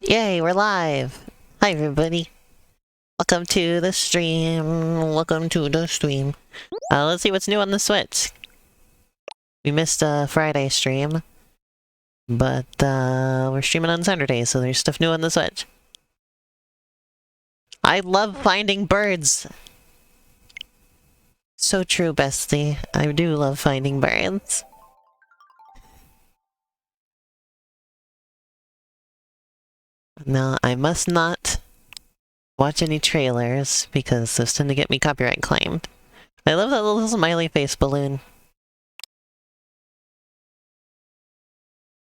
Yay, we're live! Hi everybody. Welcome to the stream. Welcome to the stream. Let's see what's new on the Switch. We missed a Friday stream, but we're streaming on Saturday, so there's stuff new on the Switch. I love finding birds! So true, bestie. I do love finding birds. Now, I must not watch any trailers, because those tend to get me copyright claimed. I love that little smiley face balloon.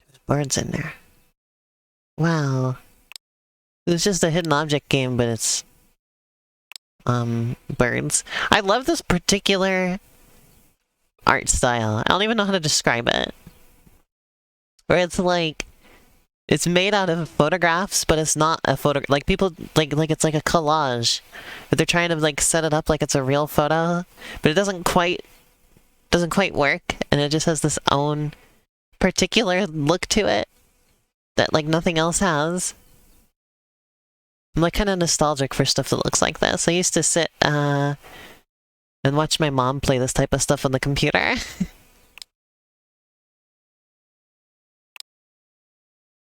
There's birds in there. Wow. It was just a hidden object game, but it's birds. I love this particular art style. I don't even know how to describe it. Where it's like, it's made out of photographs, but it's not a photo. Like people like it's like a collage, but they're trying to like set it up like it's a real photo, but it doesn't quite work, and it just has this own particular look to it that like nothing else has. I'm like kind of nostalgic for stuff that looks like this. I used to sit and watch my mom play this type of stuff on the computer.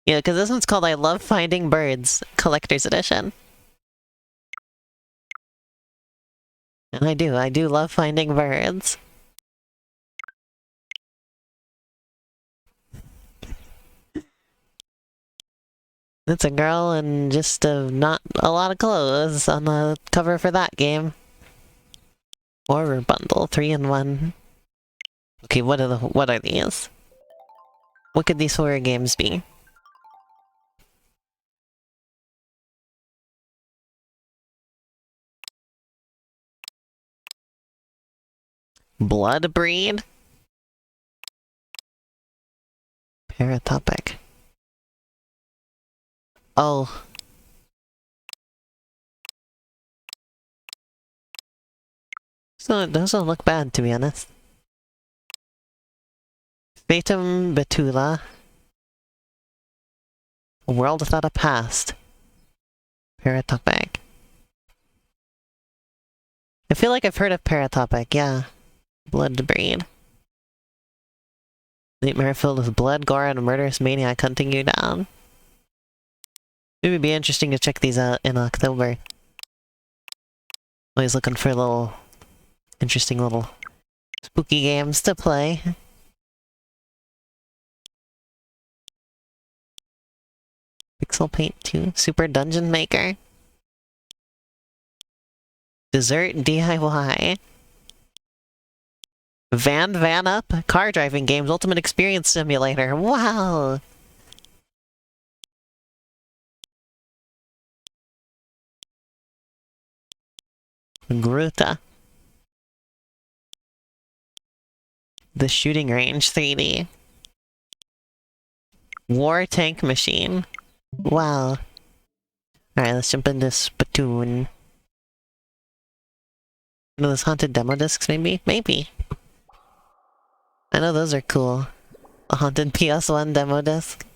Yeah, because this one's called I Love Finding Birds, Collector's Edition. And I do love finding birds. It's a girl and just not a lot of clothes on the cover for that game. Horror bundle, 3-in-1. Okay, what are these? What could these horror games be? Blood breed? Paratopic. Oh. So it doesn't look bad, to be honest. Fatum Betula. A world without a past. Paratopic. I feel like I've heard of Paratopic, yeah. Blood breed. Nightmare filled with blood, gore, and a murderous maniac hunting you down. It would be interesting to check these out in October. Always looking for little, interesting little spooky games to play. Pixel Paint 2, Super Dungeon Maker. Dessert DIY. Van Up, car driving games, ultimate experience simulator. Wow! Gruta. The Shooting Range 3D. War Tank Machine. Wow. Alright, let's jump into Splatoon. One of those haunted demo discs, maybe? Maybe. I know those are cool. A haunted PS1 demo disc.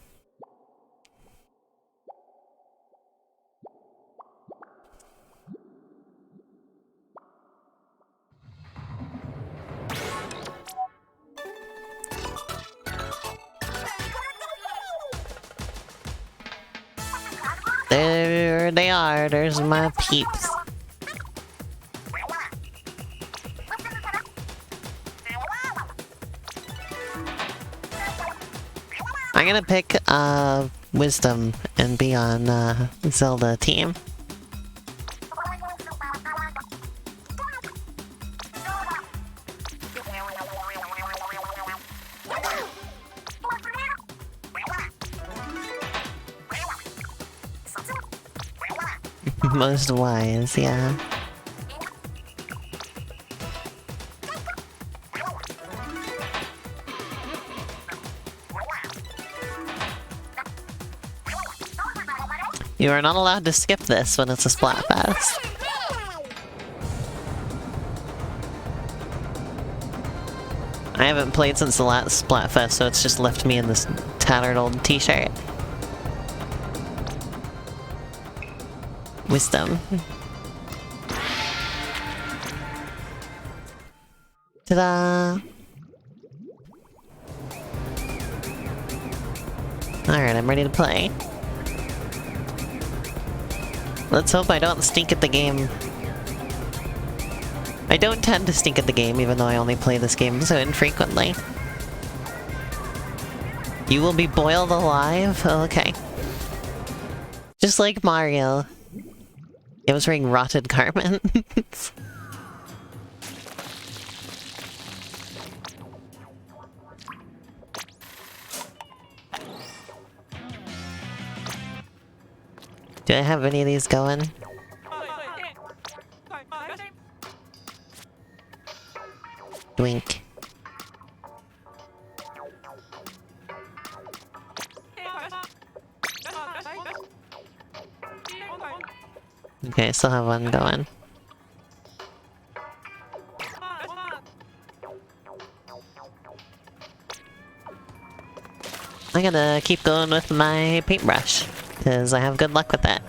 There they are, there's my peeps. I'm gonna pick Wisdom and be on Zelda team. Most wise, yeah. You are not allowed to skip this when it's a Splatfest. I haven't played since the last Splatfest, so it's just left me in this tattered old t-shirt. wisdom. Ta-da! Alright, I'm ready to play. Let's hope I don't stink at the game. I don't tend to stink at the game, even though I only play this game so infrequently. You will be boiled alive? Oh, okay. Just like Mario. It was wearing rotted garments. Do I have any of these going? Blink. Okay, I still have one going. I'm gonna keep going with my paintbrush, because I have good luck with that.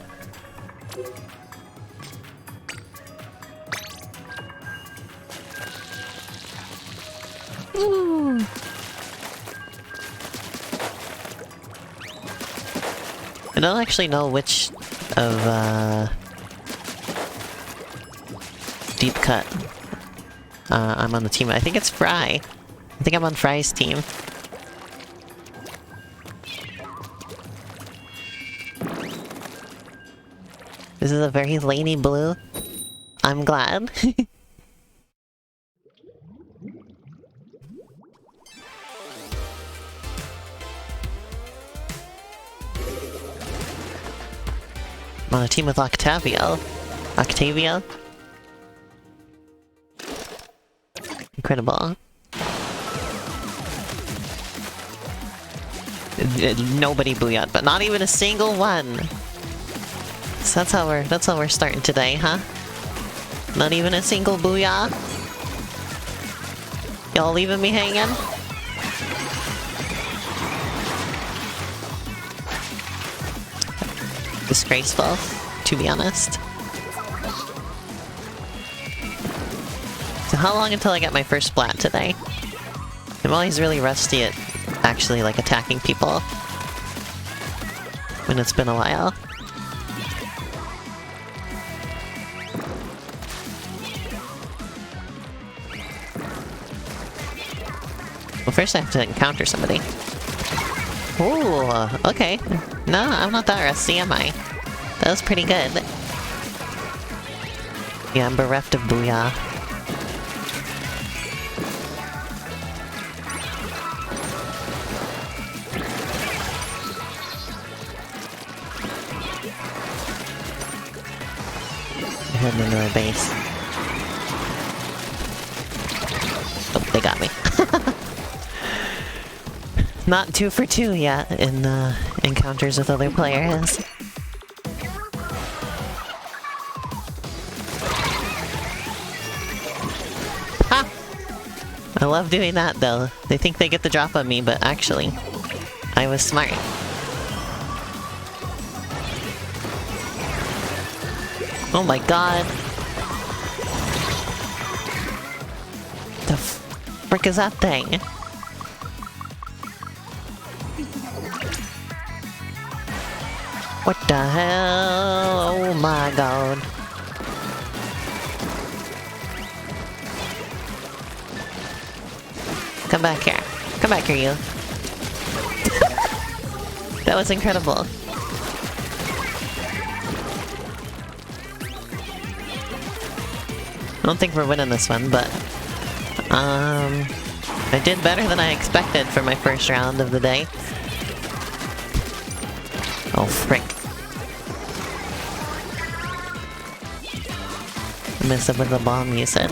Ooh. I don't actually know which of, Deep Cut I'm on the team. I think it's Fry. I think I'm on Fry's team. This is a very laney blue. I'm glad. I'm on a team with Octavio. Octavio? Incredible. Nobody booyah, but not even a single one. So that's how we're starting today, huh? Not even a single booyah? Y'all leaving me hanging? Disgraceful, to be honest. So how long until I get my first splat today? I'm always really rusty at actually, like, attacking people when it's been a while. Well, first I have to encounter somebody. Ooh, okay. No, I'm not that rusty, am I? That was pretty good. Yeah, I'm bereft of booyah. I'm heading into our base. Oh, they got me. Not 2 for 2 yet in encounters with other players. Ha! I love doing that though. They think they get the drop on me, but actually, I was smart. Oh my god! The frick is that thing? What the hell? Oh my god. Come back here. Come back here, you. That was incredible. I don't think we're winning this one, but... I did better than I expected for my first round of the day. Oh, frick. Messed up with the bomb usage.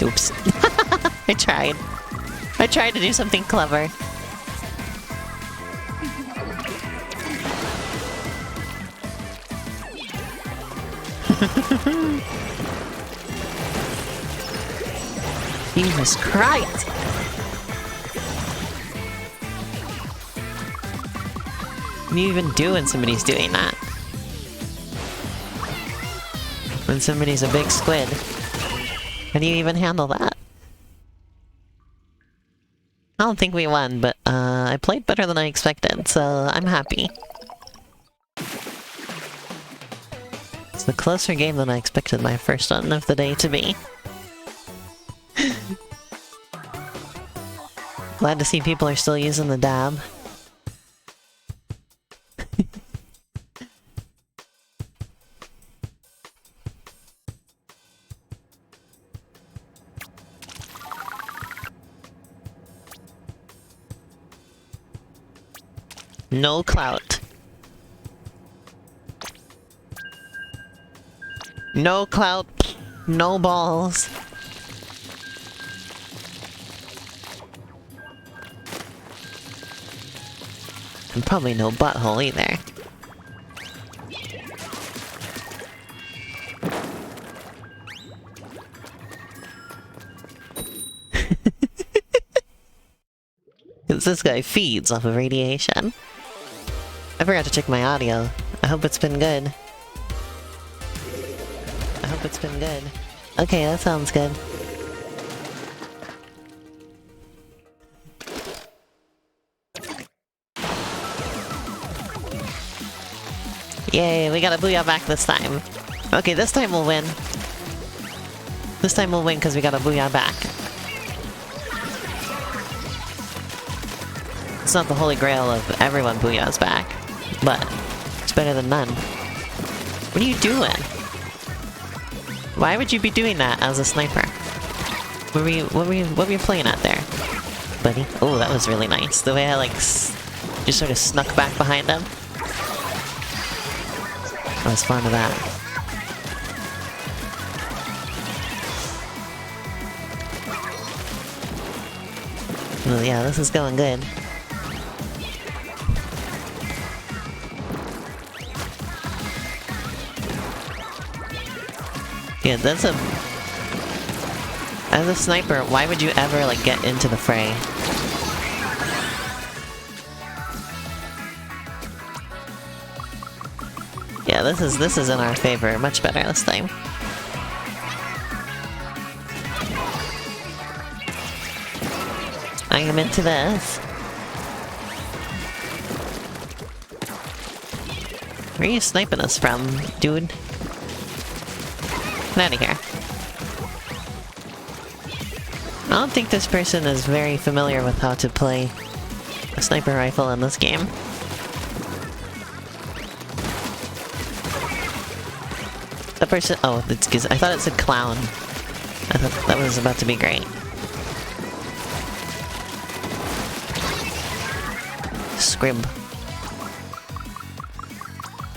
Oops. I tried. I tried to do something clever. Jesus Christ! What do you even do when somebody's doing that? When somebody's a big squid. How do you even handle that? I don't think we won, but I played better than I expected, so I'm happy. It's a closer game than I expected my first one of the day to be. Glad to see people are still using the dab. No clout. No clout. No balls. And probably no butthole either. Because this guy feeds off of radiation. I forgot to check my audio. I hope it's been good. I hope it's been good. Okay, that sounds good. Yay, we got a booyah back this time. Okay, this time we'll win. This time we'll win because we got a booyah back. It's not the holy grail of everyone booyahs back, but it's better than none. What are you doing? Why would you be doing that as a sniper? What were you playing at there, buddy? Oh, that was really nice. The way I like just sort of snuck back behind him. I was fond of that. Well, yeah, this is going good. Yeah, that's a... As a sniper, why would you ever, like, get into the fray? Yeah, this is in our favor. Much better this time. I am into this. Where are you sniping us from, dude? Get out of here. I don't think this person is very familiar with how to play a sniper rifle in this game. The person— oh, it's because I thought it said clown. I thought that was about to be great. Scrib.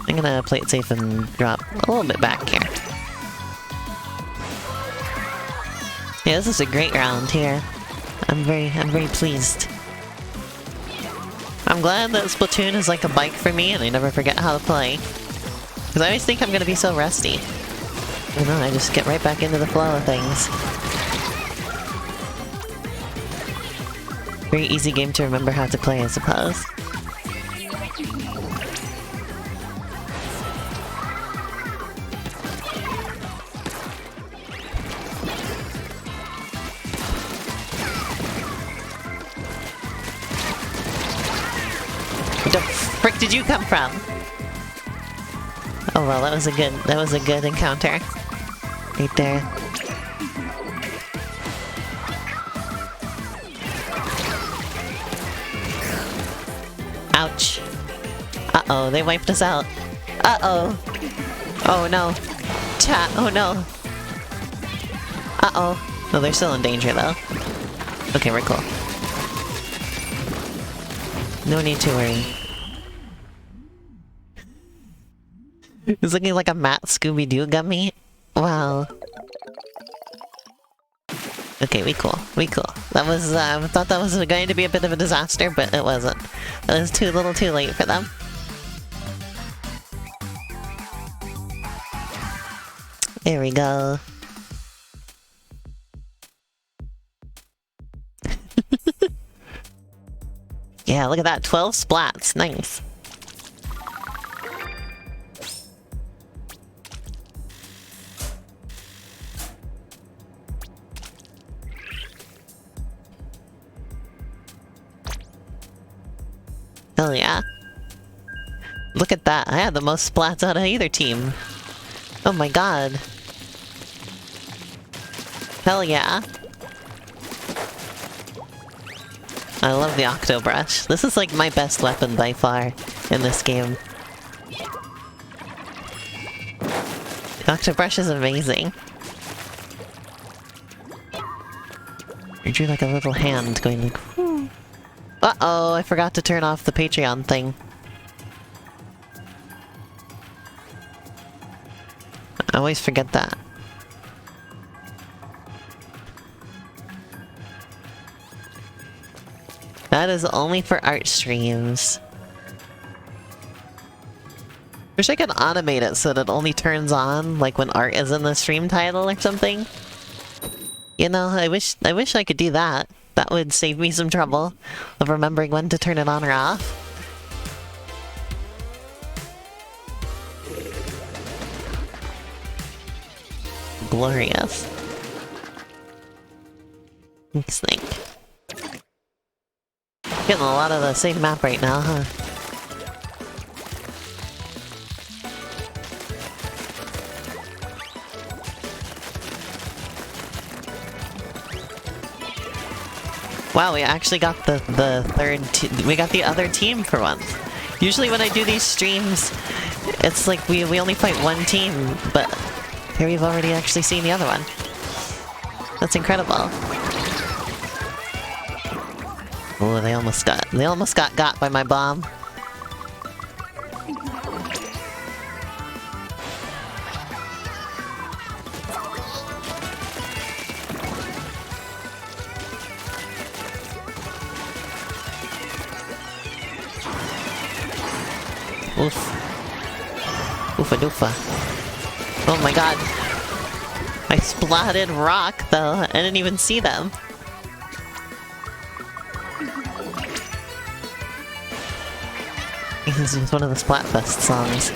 I'm gonna play it safe and drop a little bit back here. Yeah, this is a great round here. I'm very pleased. I'm glad that Splatoon is like a bike for me and I never forget how to play. Because I always think I'm gonna be so rusty. You know, I just get right back into the flow of things. Very easy game to remember how to play, I suppose. Where the frick did you come from? Oh well, that was a good encounter. Right there. Ouch. Uh-oh, they wiped us out. Uh-oh. Oh no. Chat, oh no. Uh-oh. No, they're still in danger though. Okay, we're cool. No need to worry. It's looking like a Matt Scooby-Doo gummy. Wow. Okay, we cool. We cool. That was, I thought that was going to be a bit of a disaster, but it wasn't. It was too little too late for them. There we go. Yeah, look at that. 12 splats. Nice. Hell yeah. Look at that. I had the most splats out of either team. Oh my god. Hell yeah. I love the Octo Brush. This is like my best weapon by far in this game. The Octo Brush is amazing. I drew like a little hand going like, whoo. Uh-oh, I forgot to turn off the Patreon thing. I always forget that. That is only for art streams. Wish I could automate it so that it only turns on like when art is in the stream title or something. You know, I wish I could do that. That would save me some trouble of remembering when to turn it on or off. Glorious. Let's think. Getting a lot of the same map right now, huh? Wow, we actually got the we got the other team for once. Usually when I do these streams, it's like we only fight one team, but here we've already actually seen the other one. That's incredible. Oh, they almost got by my bomb. Oof. Oofa doofa. Oh my god. I splatted rock, though. I didn't even see them. This is one of the Splatfest songs.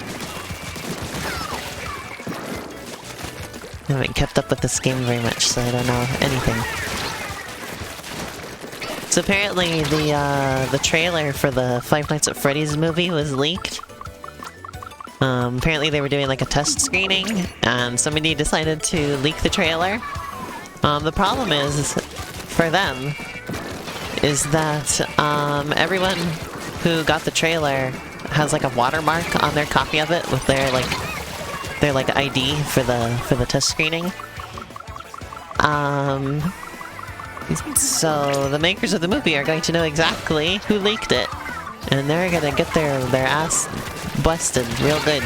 I haven't kept up with this game very much, so I don't know anything. So apparently the trailer for the Five Nights at Freddy's movie was leaked. Apparently they were doing like a test screening, and somebody decided to leak the trailer. The problem is, for them, is that everyone who got the trailer has like a watermark on their copy of it with their ID for the test screening. So the makers of the movie are going to know exactly who leaked it, and they're gonna get their ass busted real good,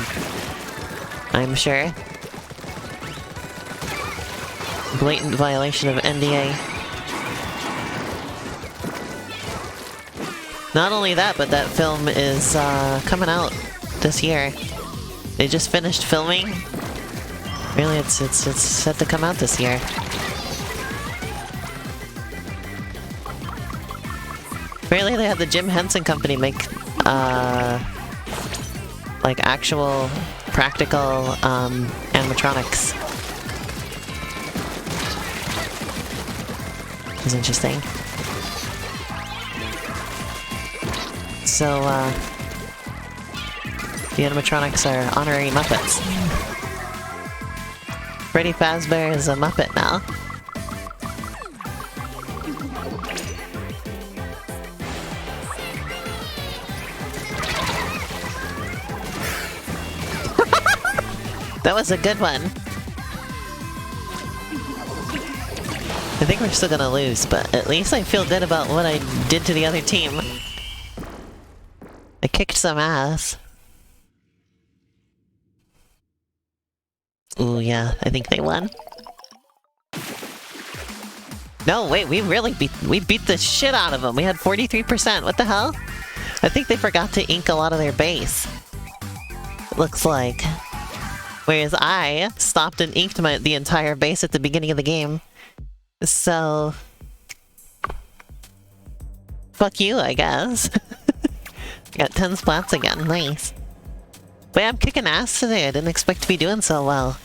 I'm sure. Blatant violation of NDA. Not only that, but that film is coming out this year. They just finished filming. Really, it's set to come out this year. Apparently they had the Jim Henson Company make like actual practical animatronics. It's interesting. So the animatronics are honorary Muppets. Freddy Fazbear is a Muppet now. That was a good one. I think we're still gonna lose, but at least I feel good about what I did to the other team. I kicked some ass. Ooh, yeah, I think they won. No, wait, we beat the shit out of them. We had 43%. What the hell? I think they forgot to ink a lot of their base. It looks like. Whereas I stopped and inked the entire base at the beginning of the game. So... fuck you, I guess. Got 10 splats again, nice. But yeah, I'm kicking ass today, I didn't expect to be doing so well.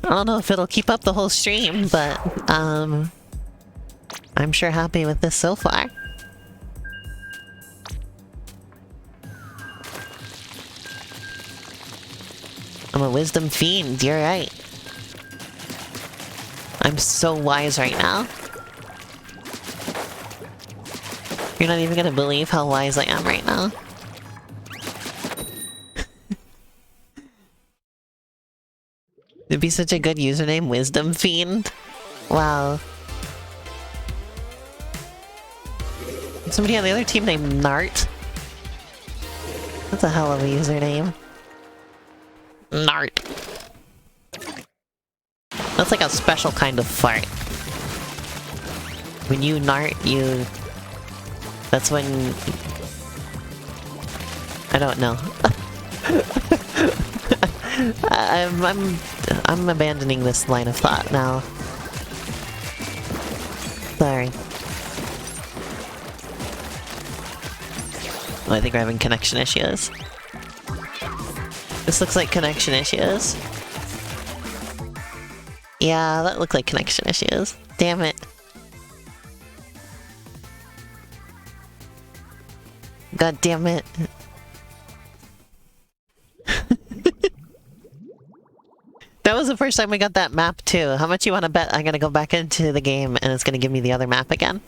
I don't know if it'll keep up the whole stream, but, I'm sure happy with this so far. I'm a wisdom fiend, you're right. I'm so wise right now. You're not even gonna believe how wise I am right now. It'd be such a good username, Wisdom Fiend. Wow. Somebody on the other team named Nart. That's a hell of a username. Nart. That's like a special kind of fart. When you nart, you... That's when... I don't know. I'm abandoning this line of thought now. Sorry. Oh, I think we're having connection issues. This looks like connection issues. Yeah, that looked like connection issues. Damn it. God damn it. That was the first time we got that map too. How much you want to bet I'm gonna go back into the game and it's gonna give me the other map again?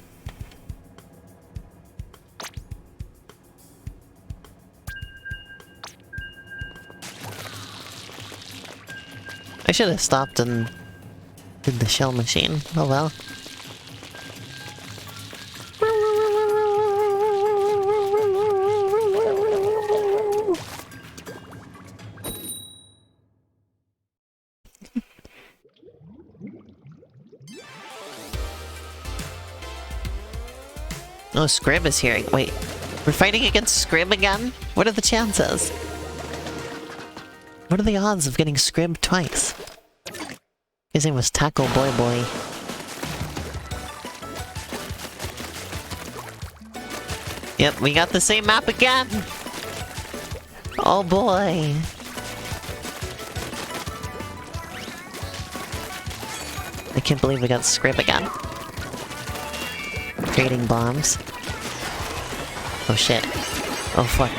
I should have stopped and did the shell machine. Oh well. Oh, Scrib is here. Wait, we're fighting against Scrib again? What are the chances? What are the odds of getting Scrib twice? His name was Taco Boy Boy. Yep, we got the same map again! Oh boy! I can't believe we got Scrib again. Creating bombs. Oh shit. Oh fuck.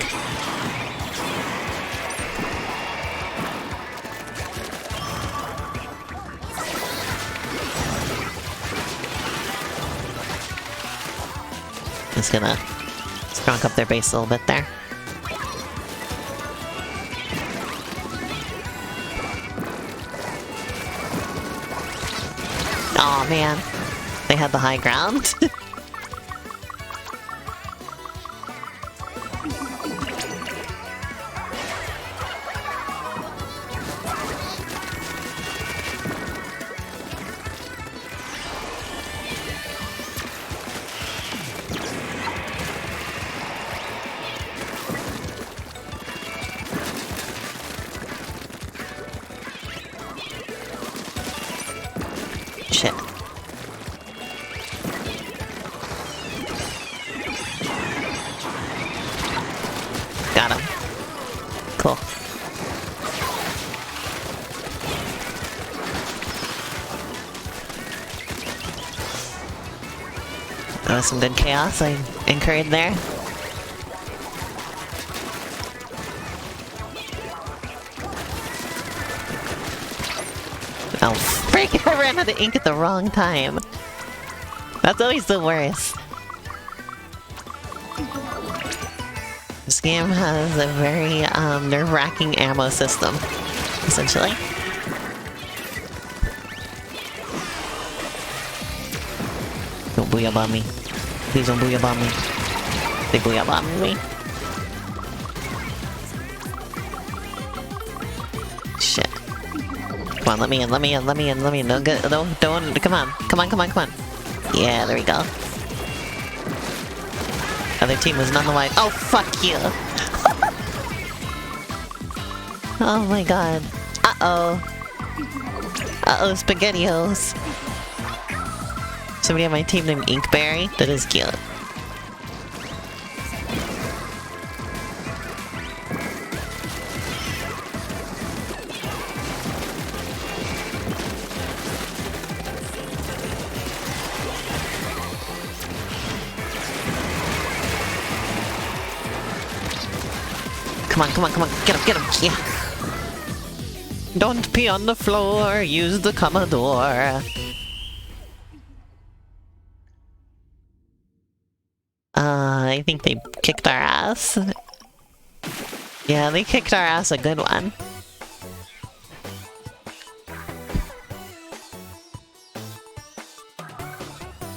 Just gonna strong up their base a little bit there. Aw, man. They had the high ground. Shit. Got him. Cool. That was some good chaos I incurred there. Oh, freak! I ran out of ink at the wrong time. That's always the worst. This game has a very nerve-wracking ammo system, essentially. Don't booyah bomb me. Please don't booyah bomb me. They booyah bomb me. Shit. Come on, let me in, let me in, let me in, let me in. Don't, come on. Come on, come on, come on. Yeah, there we go. Other team was none the wiser. Oh, fuck you! Oh my god. Uh-oh. Uh-oh, SpaghettiOs. Somebody on my team named Inkberry? That is cute. Come on, come on, come on. Get him, yeah. Don't pee on the floor, use the Commodore. I think they kicked our ass. Yeah, they kicked our ass a good one.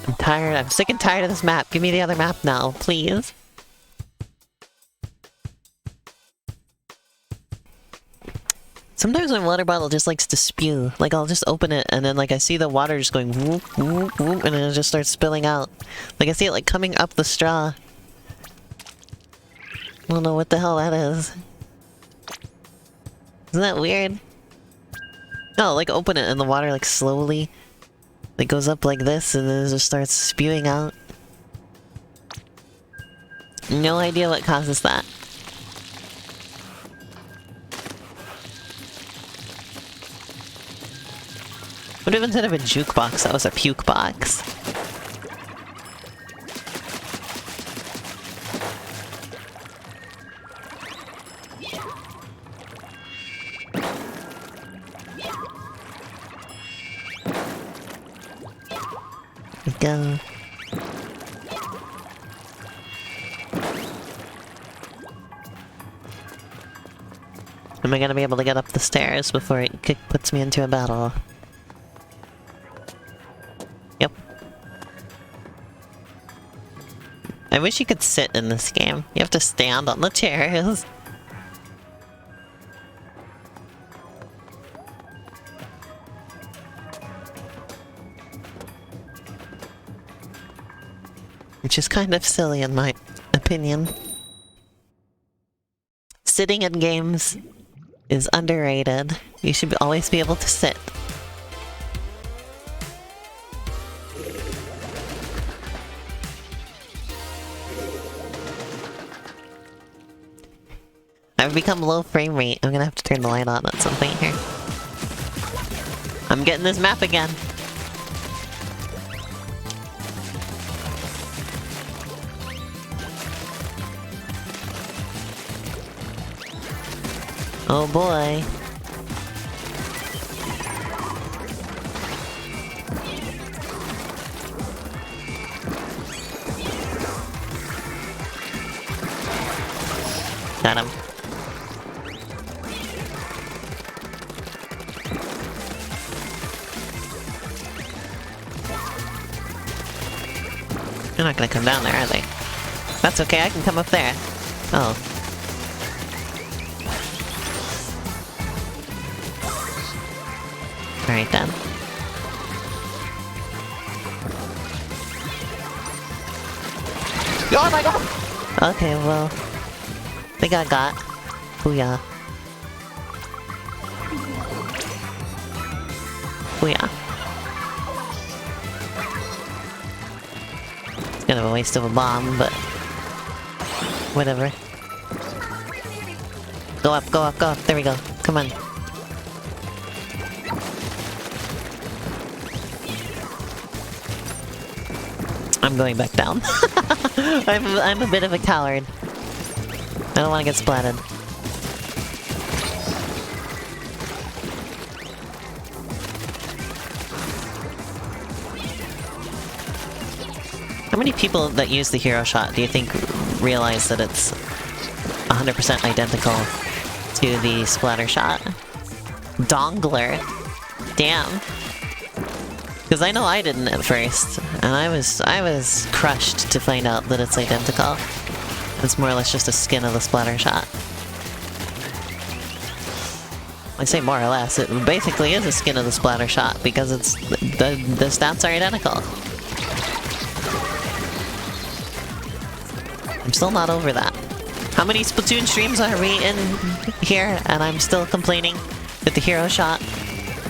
I'm tired. I'm sick and tired of this map. Give me the other map now, please. Sometimes my water bottle just likes to spew. Like, I'll just open it, and then, like, I see the water just going whoop, whoop, whoop, and then it just starts spilling out. Like, I see it, like, coming up the straw. I don't know what the hell that is. Isn't that weird? No, like, open it, and the water, like, slowly... It goes up like this, and then it just starts spewing out. No idea what causes that. What if instead of a jukebox, that was a puke box? Go. Am I gonna be able to get up the stairs before it puts me into a battle? Yep. I wish you could sit in this game. You have to stand on the chairs. Which is kind of silly in my opinion. Sitting in games is underrated. You should always be able to sit. I've become low frame rate. I'm gonna have to turn the light on at some point here. I'm getting this map again. Oh boy. Got him. They're not gonna come down there, are they? That's okay, I can come up there. Oh. Alright then. Oh my god! Okay, well... I think I got. Booyah. Booyah. It's kind of a waste of a bomb, but... whatever. Go up, go up, go up. There we go. Come on. I'm going back down. I'm a bit of a coward. I don't want to get splatted. How many people that use the hero shot do you think realize that it's 100% identical to the splatter shot? Dongler. Damn. Because I know I didn't at first, and I was crushed to find out that it's identical. It's more or less just a skin of the splatter shot. I say more or less, it basically is a skin of the splatter shot, because it's the stats are identical. I'm still not over that. How many Splatoon streams are we in here, and I'm still complaining that the hero shot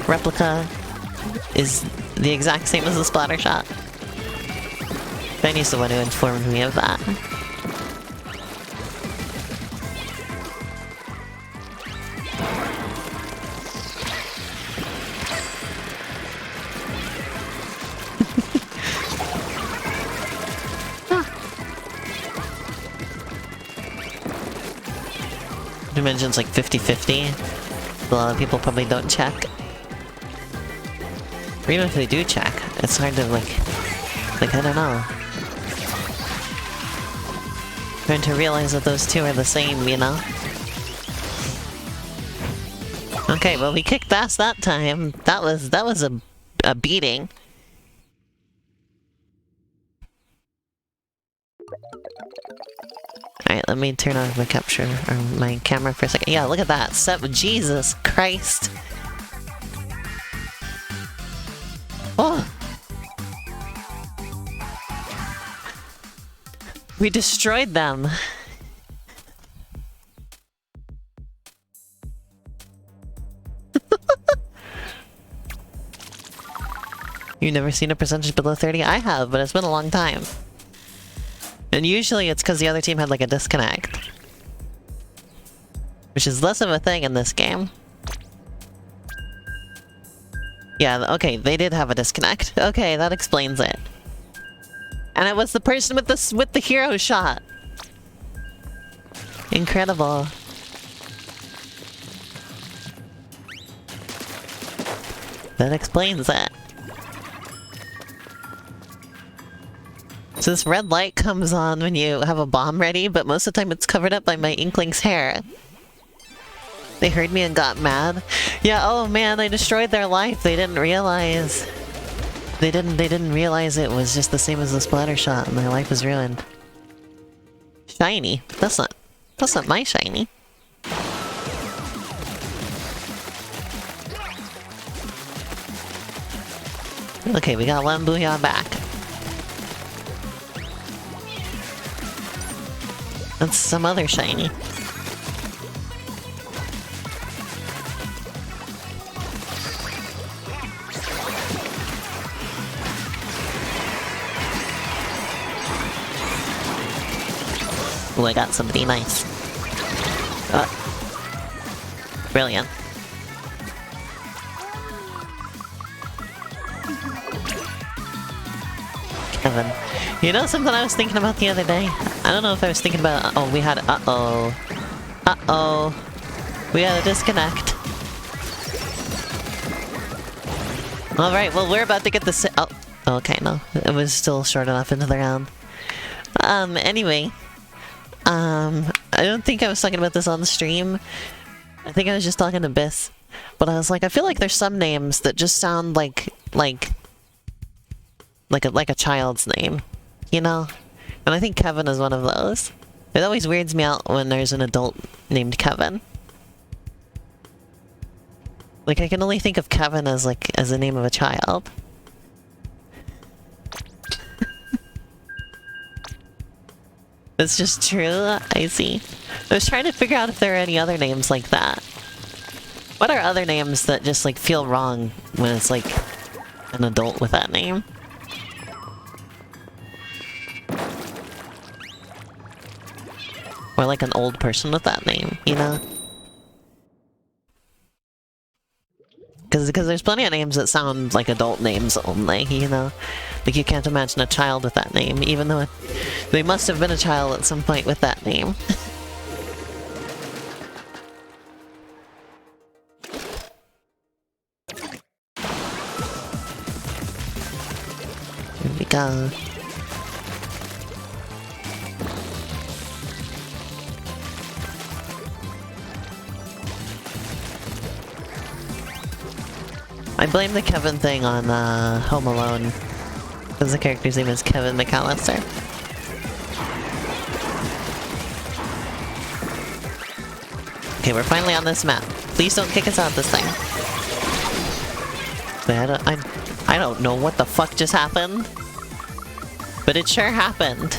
replica is the exact same as the splatter shot? Benny's the one who informed me of that. Dimension's like 50-50. A lot of people probably don't check. Or even if they do check, it's hard to like I don't know. Trying to realize that those two are the same, you know? Okay, well we kicked ass that time. That was a beating. Alright, let me turn on my capture or my camera for a second. Yeah, look at that. Jesus Christ. Oh! We destroyed them. You've never seen a percentage below 30? I have, but it's been a long time. And usually it's because the other team had like a disconnect. Which is less of a thing in this game. Yeah, okay, they did have a disconnect. Okay, that explains it. And it was the person with the hero shot. Incredible. That explains it. So this red light comes on when you have a bomb ready, but most of the time it's covered up by my Inkling's hair. They heard me and got mad. Yeah, oh man, I destroyed their life. They didn't realize. They didn't realize it was just the same as the splatter shot and their life was ruined. Shiny. That's not my shiny. Okay, we got one booyah back. That's some other shiny. Oh, I got somebody nice. Brilliant. Kevin. You know something I was thinking about the other day? I don't know if I was thinking about... Oh, we had... Uh-oh. Uh-oh. We had a disconnect. Alright, well, we're about to get this... Oh, okay, no. It was still short enough into the round. Anyway. I don't think I was talking about this on the stream. I think I was just talking to Biss. But I was like, I feel like there's some names that just sound like a child's name, you know? And I think Kevin is one of those. It always weirds me out when there's an adult named Kevin. Like, I can only think of Kevin as the name of a child. It's just true? I see. I was trying to figure out if there are any other names like that. What are other names that just, like, feel wrong when it's, like, an adult with that name? Or, like, an old person with that name, you know? Because there's plenty of names that sound like adult names only, you know? Like, you can't imagine a child with that name, even though they must have been a child at some point with that name. Here we go. I blame the Kevin thing on Home Alone, because the character's name is Kevin McAllister. Okay, we're finally on this map. Please don't kick us out this time. I don't know what the fuck just happened, but it sure happened.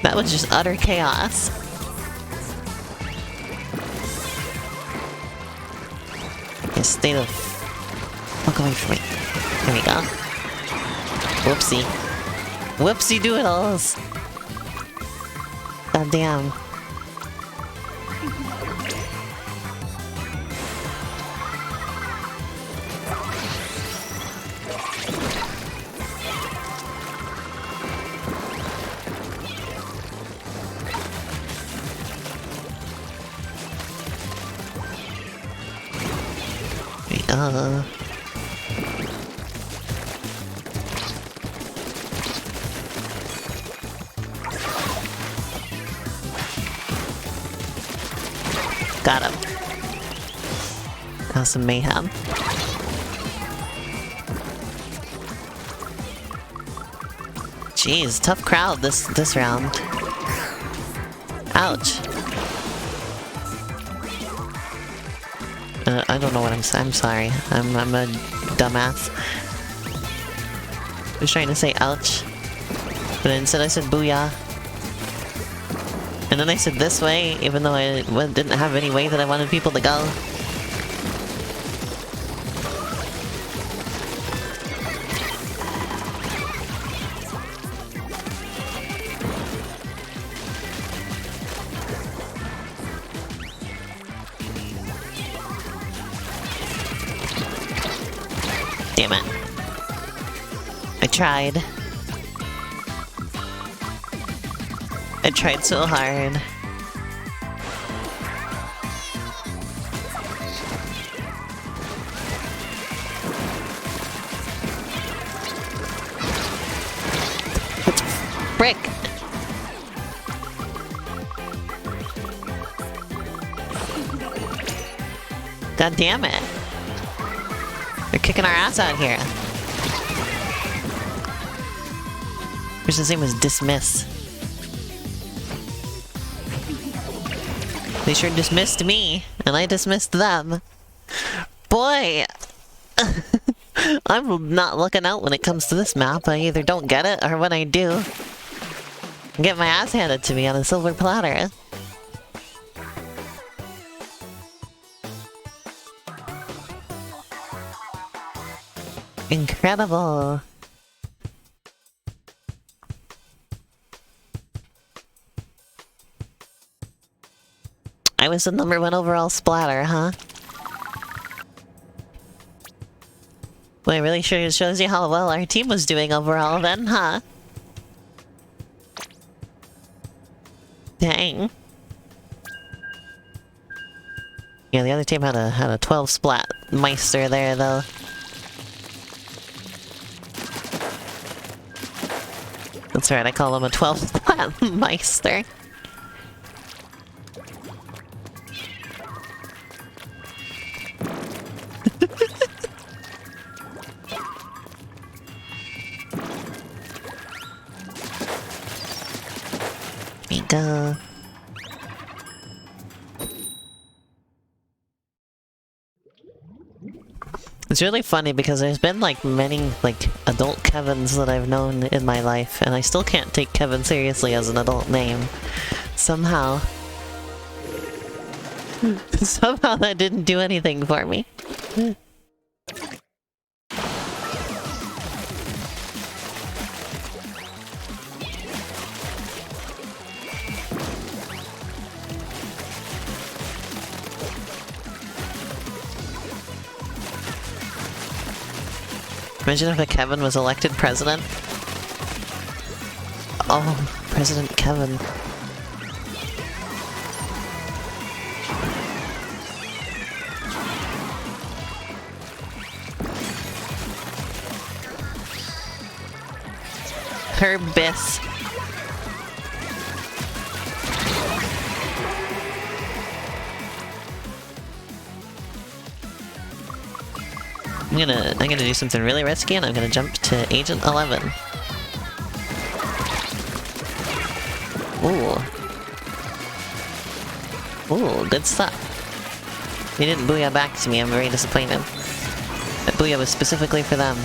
That was just utter chaos. Just stay the fuck away from me. There we go. Whoopsie. Whoopsie doodles! God damn. Got him. Cause some mayhem. Jeez, tough crowd this round. Ouch. I don't know what I'm sorry. I'm a dumbass. I was trying to say ouch, but instead I said booyah. And then I said this way, even though I didn't have any way that I wanted people to go. Damn it. I tried. I tried so hard. Frick! God damn it. They're kicking our ass out here. Person's name was Dismiss. They sure dismissed me, and I dismissed them. Boy! I'm not looking out when it comes to this map. I either don't get it, or when I do, I get my ass handed to me on a silver platter. Incredible! I was the #1 overall splatter, huh? Well, it really sure shows you how well our team was doing overall then, huh? Dang. Yeah, the other team had a 12 splat meister there, though. That's right, I call him a 12 splat meister. Go. It's really funny because there's been like many like adult Kevins that I've known in my life, and I still can't take Kevin seriously as an adult name. Somehow. Somehow that didn't do anything for me. Imagine if a Kevin was elected president. Oh, President Kevin. Herbiss. I'm gonna do something really risky, and I'm gonna jump to Agent 11. Ooh. Ooh, good stuff. You didn't booyah back to me, I'm very disappointed. That booyah was specifically for them.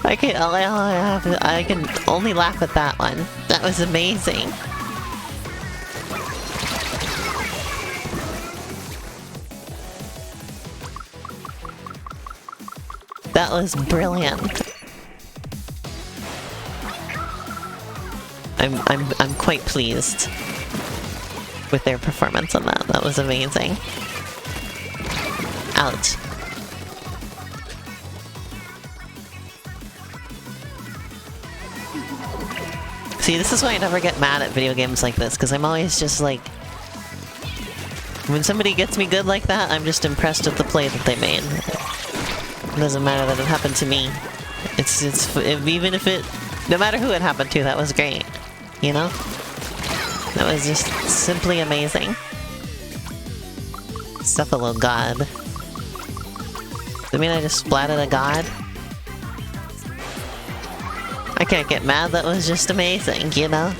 I can only laugh at that one. That was amazing. That was brilliant. I'm quite pleased with their performance on that. That was amazing. Ouch. See, this is why I never get mad at video games like this, because I'm always just like... When somebody gets me good like that, I'm just impressed with the play that they made. It doesn't matter that it happened to me. Even if it... No matter who it happened to, that was great. You know? That was just simply amazing. Cephalo god. Does that mean I just splatted a god? I can't get mad, that was just amazing, you know?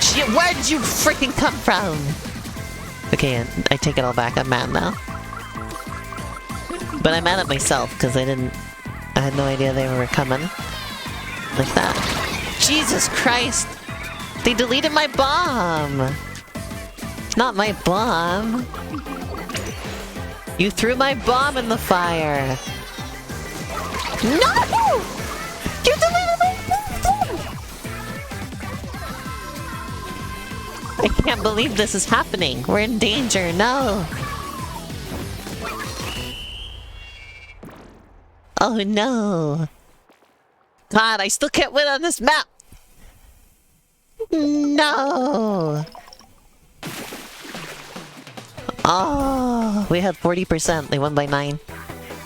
Shit, where did you freaking come from? Okay, I take it all back, I'm mad now. But I'm mad at myself, because I had no idea they were coming. Like that. Jesus Christ! They deleted my bomb! It's not my bomb! You threw my bomb in the fire! No! You deleted my bomb! I can't believe this is happening! We're in danger, no! Oh no! God, I still can't win on this map! No! Oh, we had 40%. They won by 9.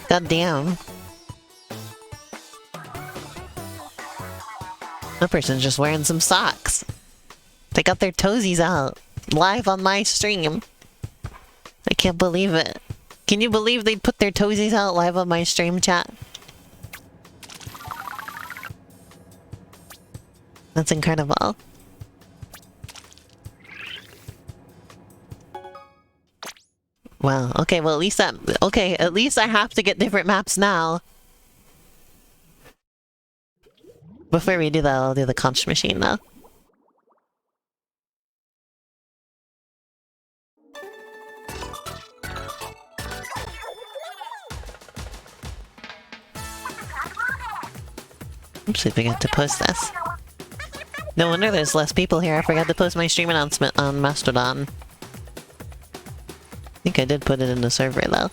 God damn. That person's just wearing some socks. They got their toesies out. Live on my stream. I can't believe it. Can you believe they put their toesies out live on my stream, chat? That's incredible. Wow, okay, well at least that... Okay, at least I have to get different maps now. Before we do that, I'll do the conch machine now. Oops, I forgot to post this. No wonder there's less people here. I forgot to post my stream announcement on Mastodon. I think I did put it in the server though.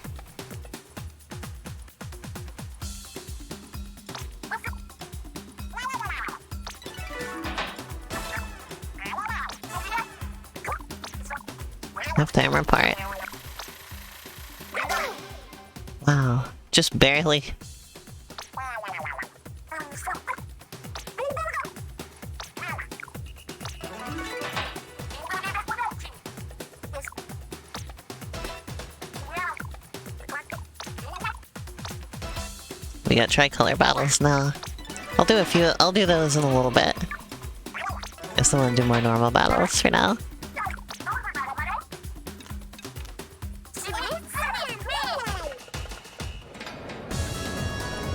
Half-time report. Wow, just barely. We got tricolor battles now. I'll do those in a little bit. I still want to do more normal battles for now.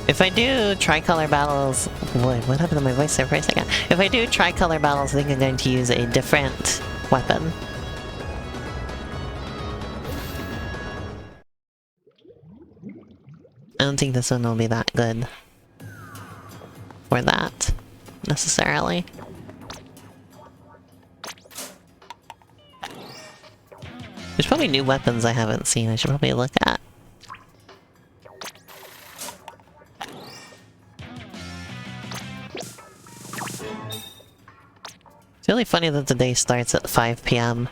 If I do tricolor battles... What happened to my voice there for a second? If I do tricolor battles, I think I'm going to use a different weapon. I don't think this one will be that good for that, necessarily. There's probably new weapons I haven't seen I should probably look at. It's really funny that the day starts at 5 PM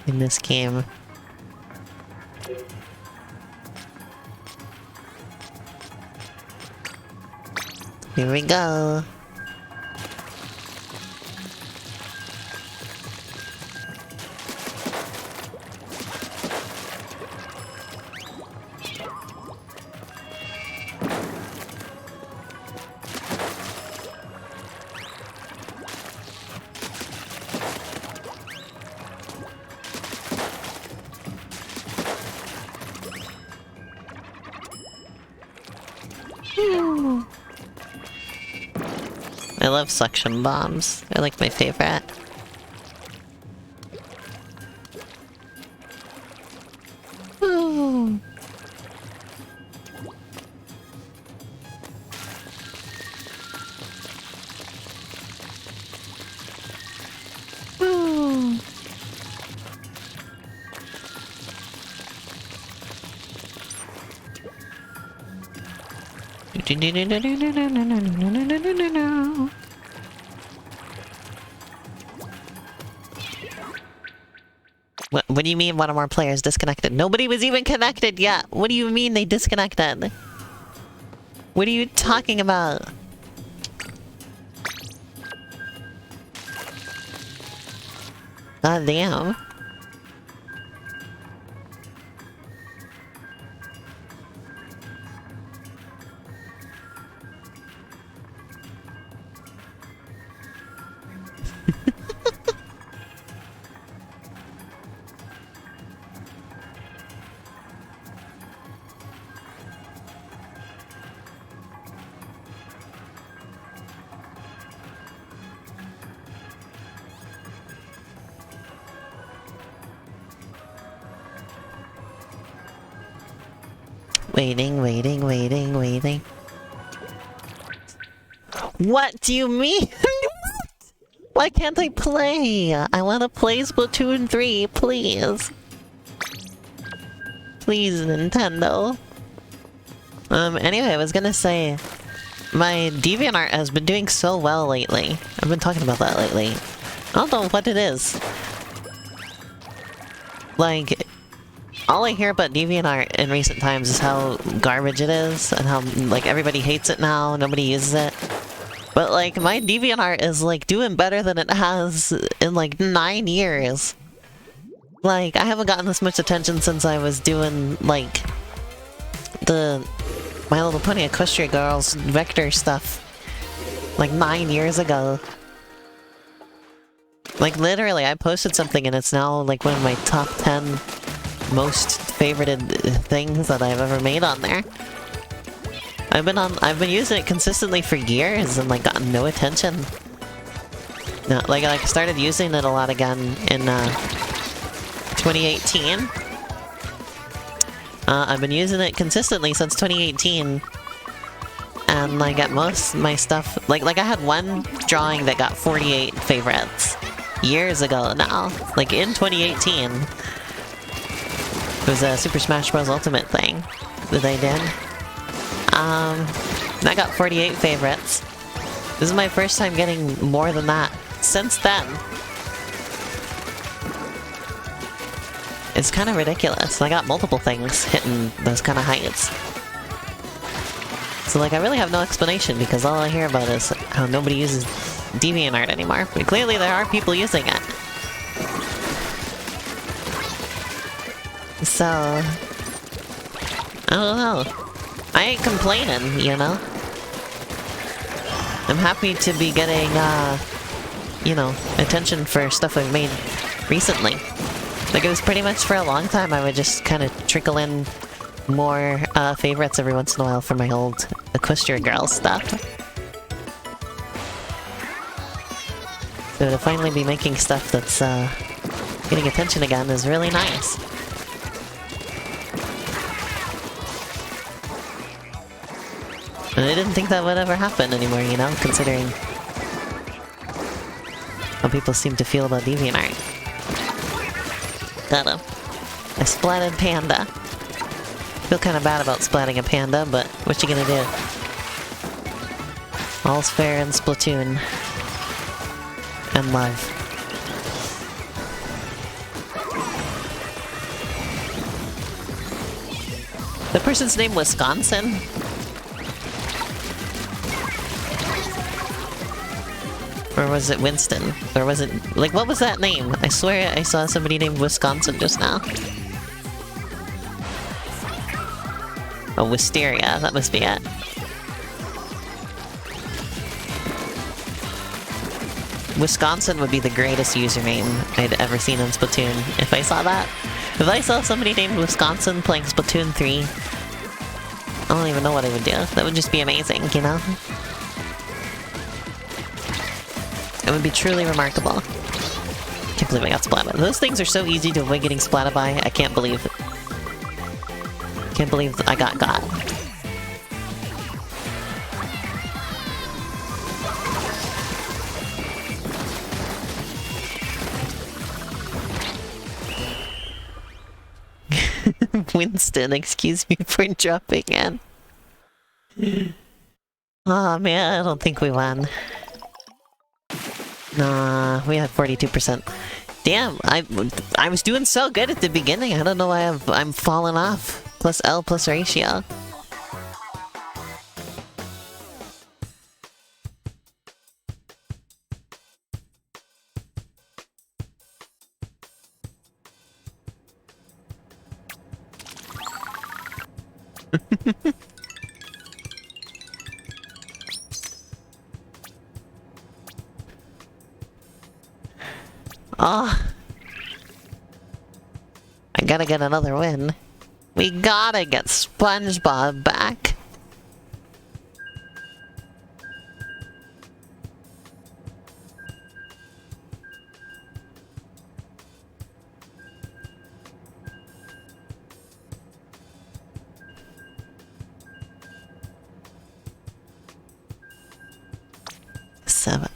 in this game. Here we go. I love suction bombs. They're like my favorite. Ooh. Ooh. What do you mean one of our players disconnected? Nobody was even connected yet! What do you mean they disconnected? What are you talking about? God damn. Waiting. What do you mean? Why can't I play? I want to play Splatoon 3, please. Please, Nintendo. Anyway, I was gonna say, my DeviantArt has been doing so well lately. I've been talking about that lately. I don't know what it is. Like, all I hear about DeviantArt in recent times is how garbage it is, and how, like, everybody hates it now, nobody uses it. But, like, my DeviantArt is, like, doing better than it has in, like, 9 years. Like, I haven't gotten this much attention since I was doing, like, the My Little Pony Equestria Girls vector stuff, like, 9 years ago. Like, literally, I posted something and it's now, like, one of my top 10 most favorited things that I've ever made on there. I've been using it consistently for years and, like, gotten no attention. No, like, I started using it a lot again in 2018. I've been using it consistently since 2018. And, like, at most my stuff, like I had one drawing that got 48 favorites years ago now, like in 2018. It was a Super Smash Bros. Ultimate thing that I did. That got 48 favorites. This is my first time getting more than that since then. It's kind of ridiculous. I got multiple things hitting those kind of heights. So, like, I really have no explanation because all I hear about is how nobody uses DeviantArt anymore. But clearly there are people using it. So, I don't know. I ain't complaining, you know? I'm happy to be getting, you know, attention for stuff I've made recently. Like, it was pretty much for a long time I would just kind of trickle in more favorites every once in a while for my old Equestria Girls stuff. So to finally be making stuff that's getting attention again is really nice. And I didn't think that would ever happen anymore, you know, considering how people seem to feel about DeviantArt. Got him. I splatted panda. Feel kind of bad about splatting a panda, but what you gonna do? All's fair in Splatoon. And love. The person's name Wisconsin? Or was it Winston? Or was it... like, what was that name? I swear I saw somebody named Wisconsin just now. Oh, Wisteria. That must be it. Wisconsin would be the greatest username I'd ever seen in Splatoon, if I saw that. If I saw somebody named Wisconsin playing Splatoon 3, I don't even know what I would do. That would just be amazing, you know? It would be truly remarkable. Can't believe I got splatted. Those things are so easy to avoid getting splatted by, I can't believe it. Can't believe I got. Winston, excuse me for dropping in. Oh man, I don't think we won. Nah, we had 42%. Damn, I was doing so good at the beginning. I don't know why I'm falling off. Plus L plus ratio. Oh, I gotta get another win. We gotta get SpongeBob back.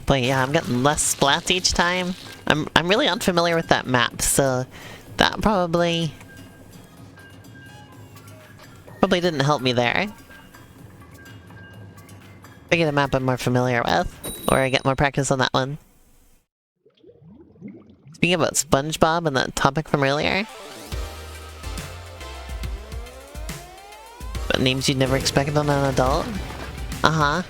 But yeah, I'm getting less splats each time. I'm really unfamiliar with that map, so that probably didn't help me there. If I get a map I'm more familiar with, or I get more practice on that one. Speaking about SpongeBob and that topic from earlier. But names you'd never expected on an adult? Uh-huh.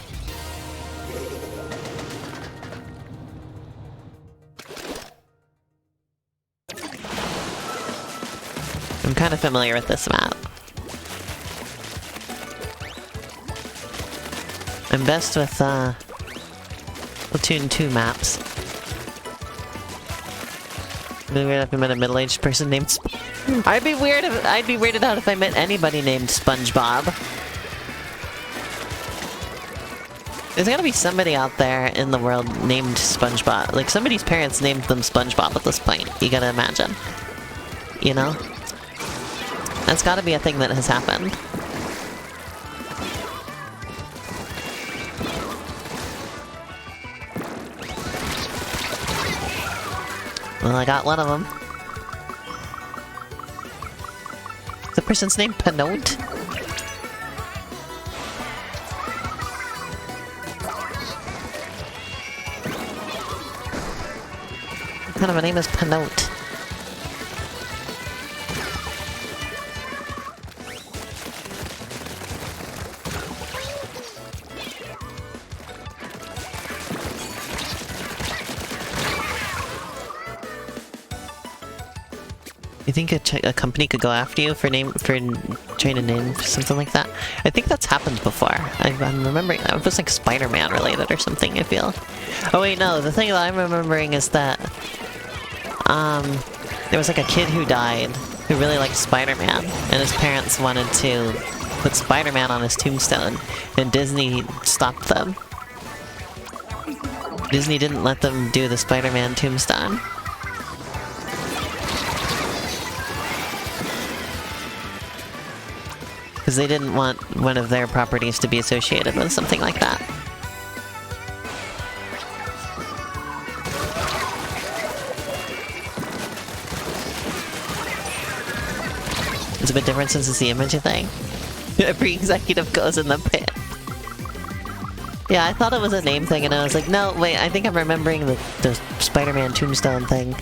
I'm kind of familiar with this map. I'm best with, Splatoon 2 maps. It'd be weird if I met a middle-aged person named I'd be weirded out if I met anybody named SpongeBob. There's gotta be somebody out there in the world named SpongeBob. Like, somebody's parents named them SpongeBob at this point, you gotta imagine. You know? That's gotta be a thing that has happened. Well, I got one of them. Is the person's name Pinote? What kind of a name is Pinote? You think a company could go after you for trying to name something like that? I think that's happened before. I'm remembering that. It was like Spider-Man related or something, I feel. Oh wait, no, the thing that I'm remembering is that there was like a kid who died who really liked Spider-Man, and his parents wanted to put Spider-Man on his tombstone, and Disney stopped them. Disney didn't let them do the Spider-Man tombstone. Because they didn't want one of their properties to be associated with something like that. It's a bit different since it's the image thing. Every executive goes in the pit. Yeah, I thought it was a name thing, and I was like, no, wait, I think I'm remembering the Spider-Man tombstone thing.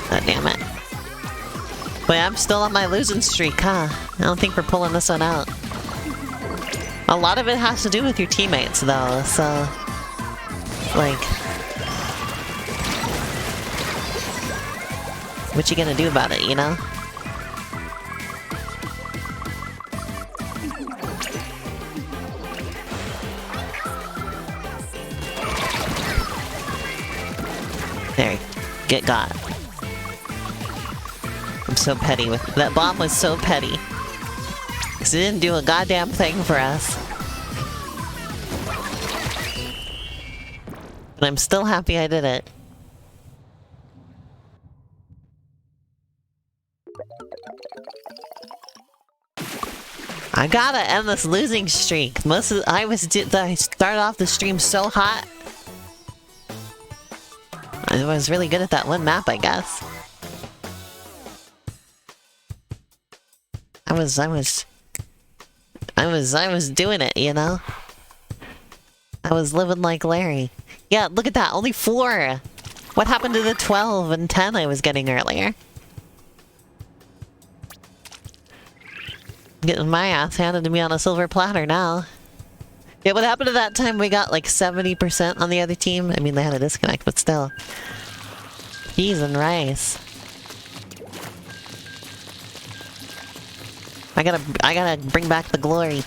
God damn it. Wait, I'm still on my losing streak, huh? I don't think we're pulling this one out. A lot of it has to do with your teammates, though, so... like... what you gonna do about it, you know? There, get got. I'm so petty with that bomb was so petty. Cause it didn't do a goddamn thing for us. But I'm still happy I did it. I gotta end this losing streak. I started off the stream so hot. I was really good at that one map, I guess. I was doing it, you know? I was living like Larry. Yeah, look at that, only 4! What happened to the 12 and 10 I was getting earlier? Getting my ass handed to me on a silver platter now. Yeah, what happened to that time we got like 70% on the other team? I mean, they had a disconnect, but still. Cheese and rice. I gotta bring back the glory.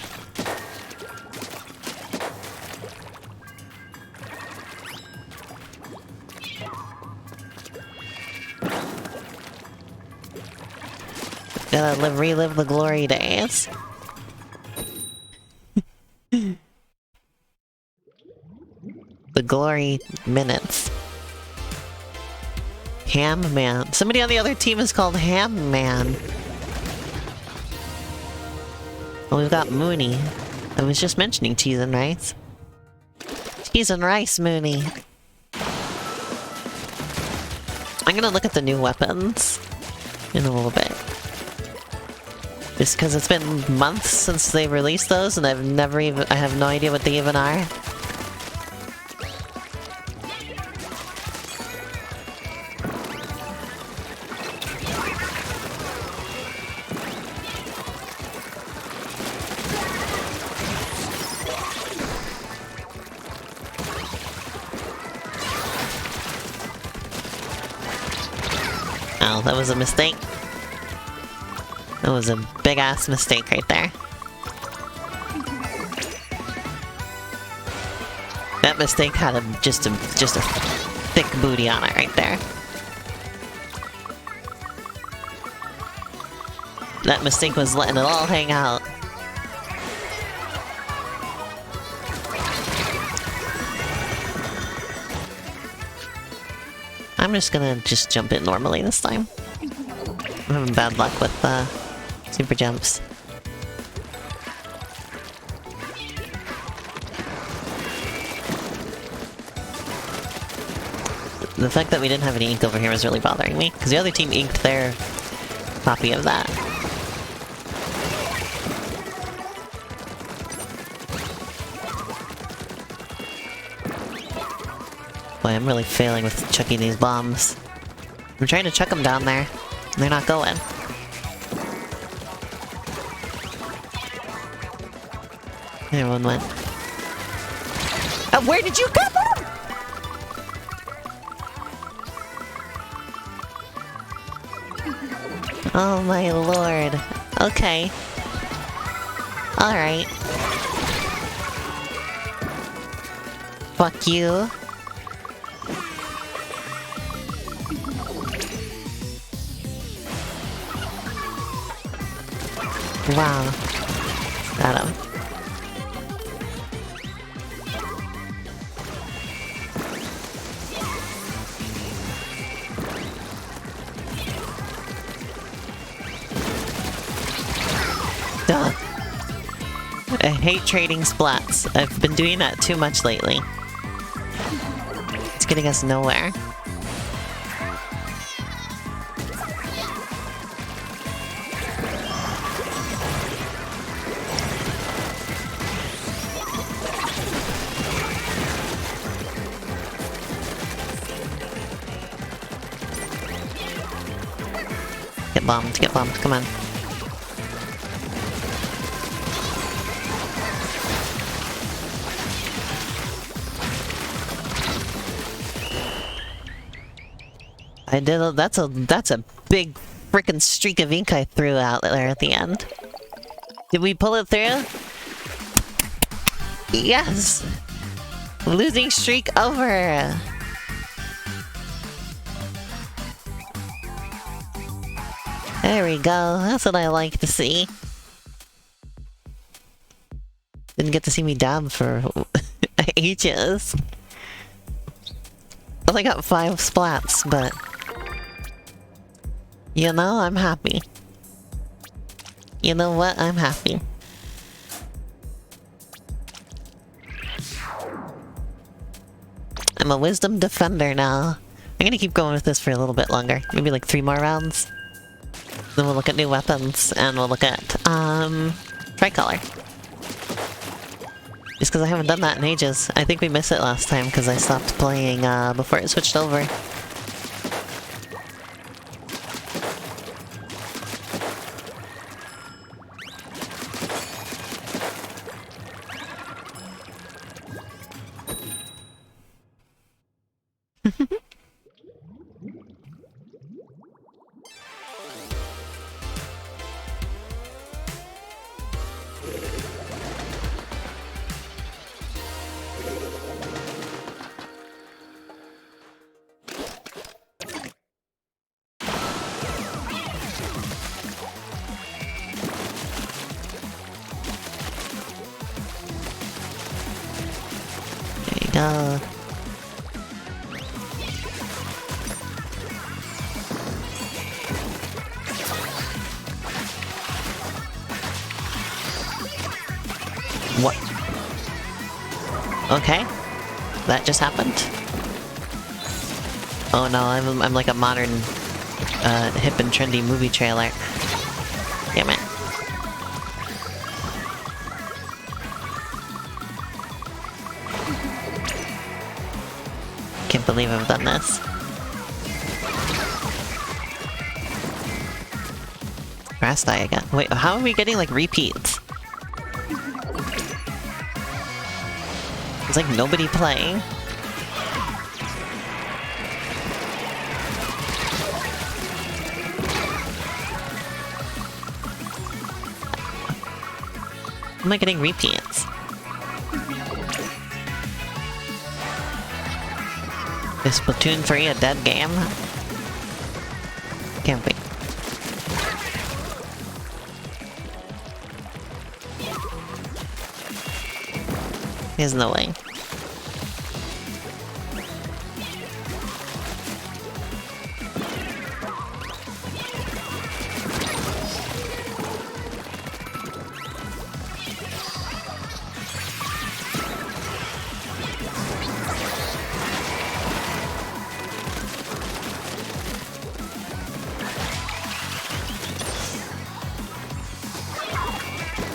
Gotta relive the glory days. The glory minutes. Ham Man. Somebody on the other team is called Ham Man. Well, we've got Mooney. I was just mentioning cheese and rice. Cheese and rice, Mooney. I'm gonna look at the new weapons in a little bit. Just because it's been months since they released those, and I have no idea what they even are. Oh, that was a mistake. That was a big-ass mistake right there. That mistake had just a thick booty on it right there. That mistake was letting it all hang out. I'm just gonna jump in normally this time. I'm having bad luck with super jumps. The fact that we didn't have any ink over here was really bothering me, because the other team inked their copy of that. Boy, I'm really failing with chucking these bombs. I'm trying to chuck them down there, and they're not going. There one went. Where did you come from? Oh my lord. Okay. Alright. Fuck you. Wow. Got him. Duh. I hate trading splats. I've been doing that too much lately. It's getting us nowhere. Get bombed, come on. That's a big frickin' streak of ink I threw out there at the end. Did we pull it through? Yes! Losing streak over! There we go, that's what I like to see. Didn't get to see me dab for ages. I only got 5 splats, but... you know, I'm happy. You know what? I'm happy. I'm a wisdom defender now. I'm gonna keep going with this for a little bit longer. Maybe like 3 more rounds. Then we'll look at new weapons, and we'll look at, tricolor. Just because I haven't done that in ages. I think we missed it last time because I stopped playing, before it switched over. What? Okay. That just happened. Oh no, I'm like a modern, hip and trendy movie trailer. Damn it. Can't believe I've done this. Grass die again. Wait, how are we getting like repeats? There's like nobody playing. How am I getting repeats? Is Splatoon 3 a dead game? Can't be. There's no way.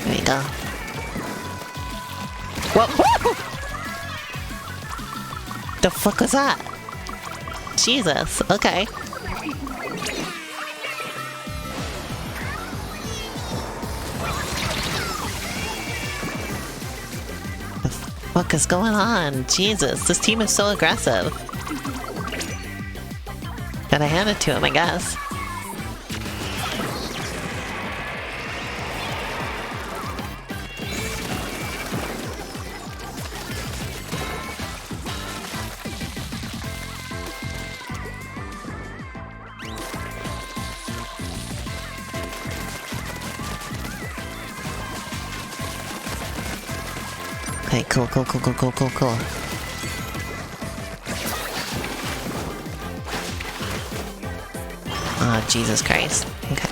There we go. What? The fuck was that? Jesus, okay. The fuck is going on? Jesus, this team is so aggressive. Gotta hand it to him, I guess. Okay, cool. Oh, Jesus Christ. Okay.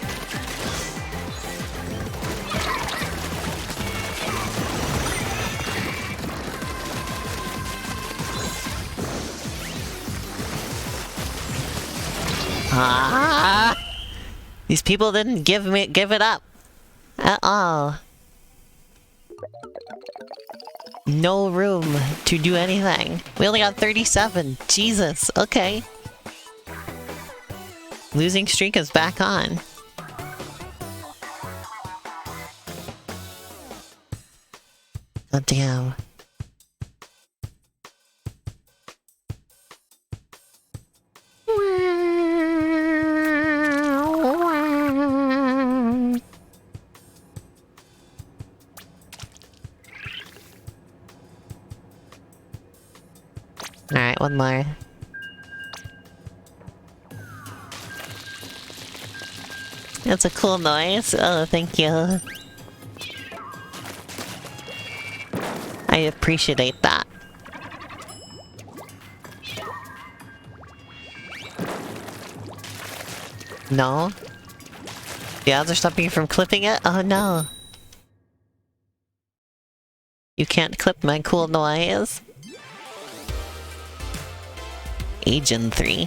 Ah! These people didn't give it up at all. No room to do anything. We only got 37. Jesus, okay. Losing streak is back on. Oh, damn. Alright, one more. That's a cool noise. Oh, thank you. I appreciate that. No? The odds are stopping you from clipping it? Oh no. You can't clip my cool noise. Agent 3.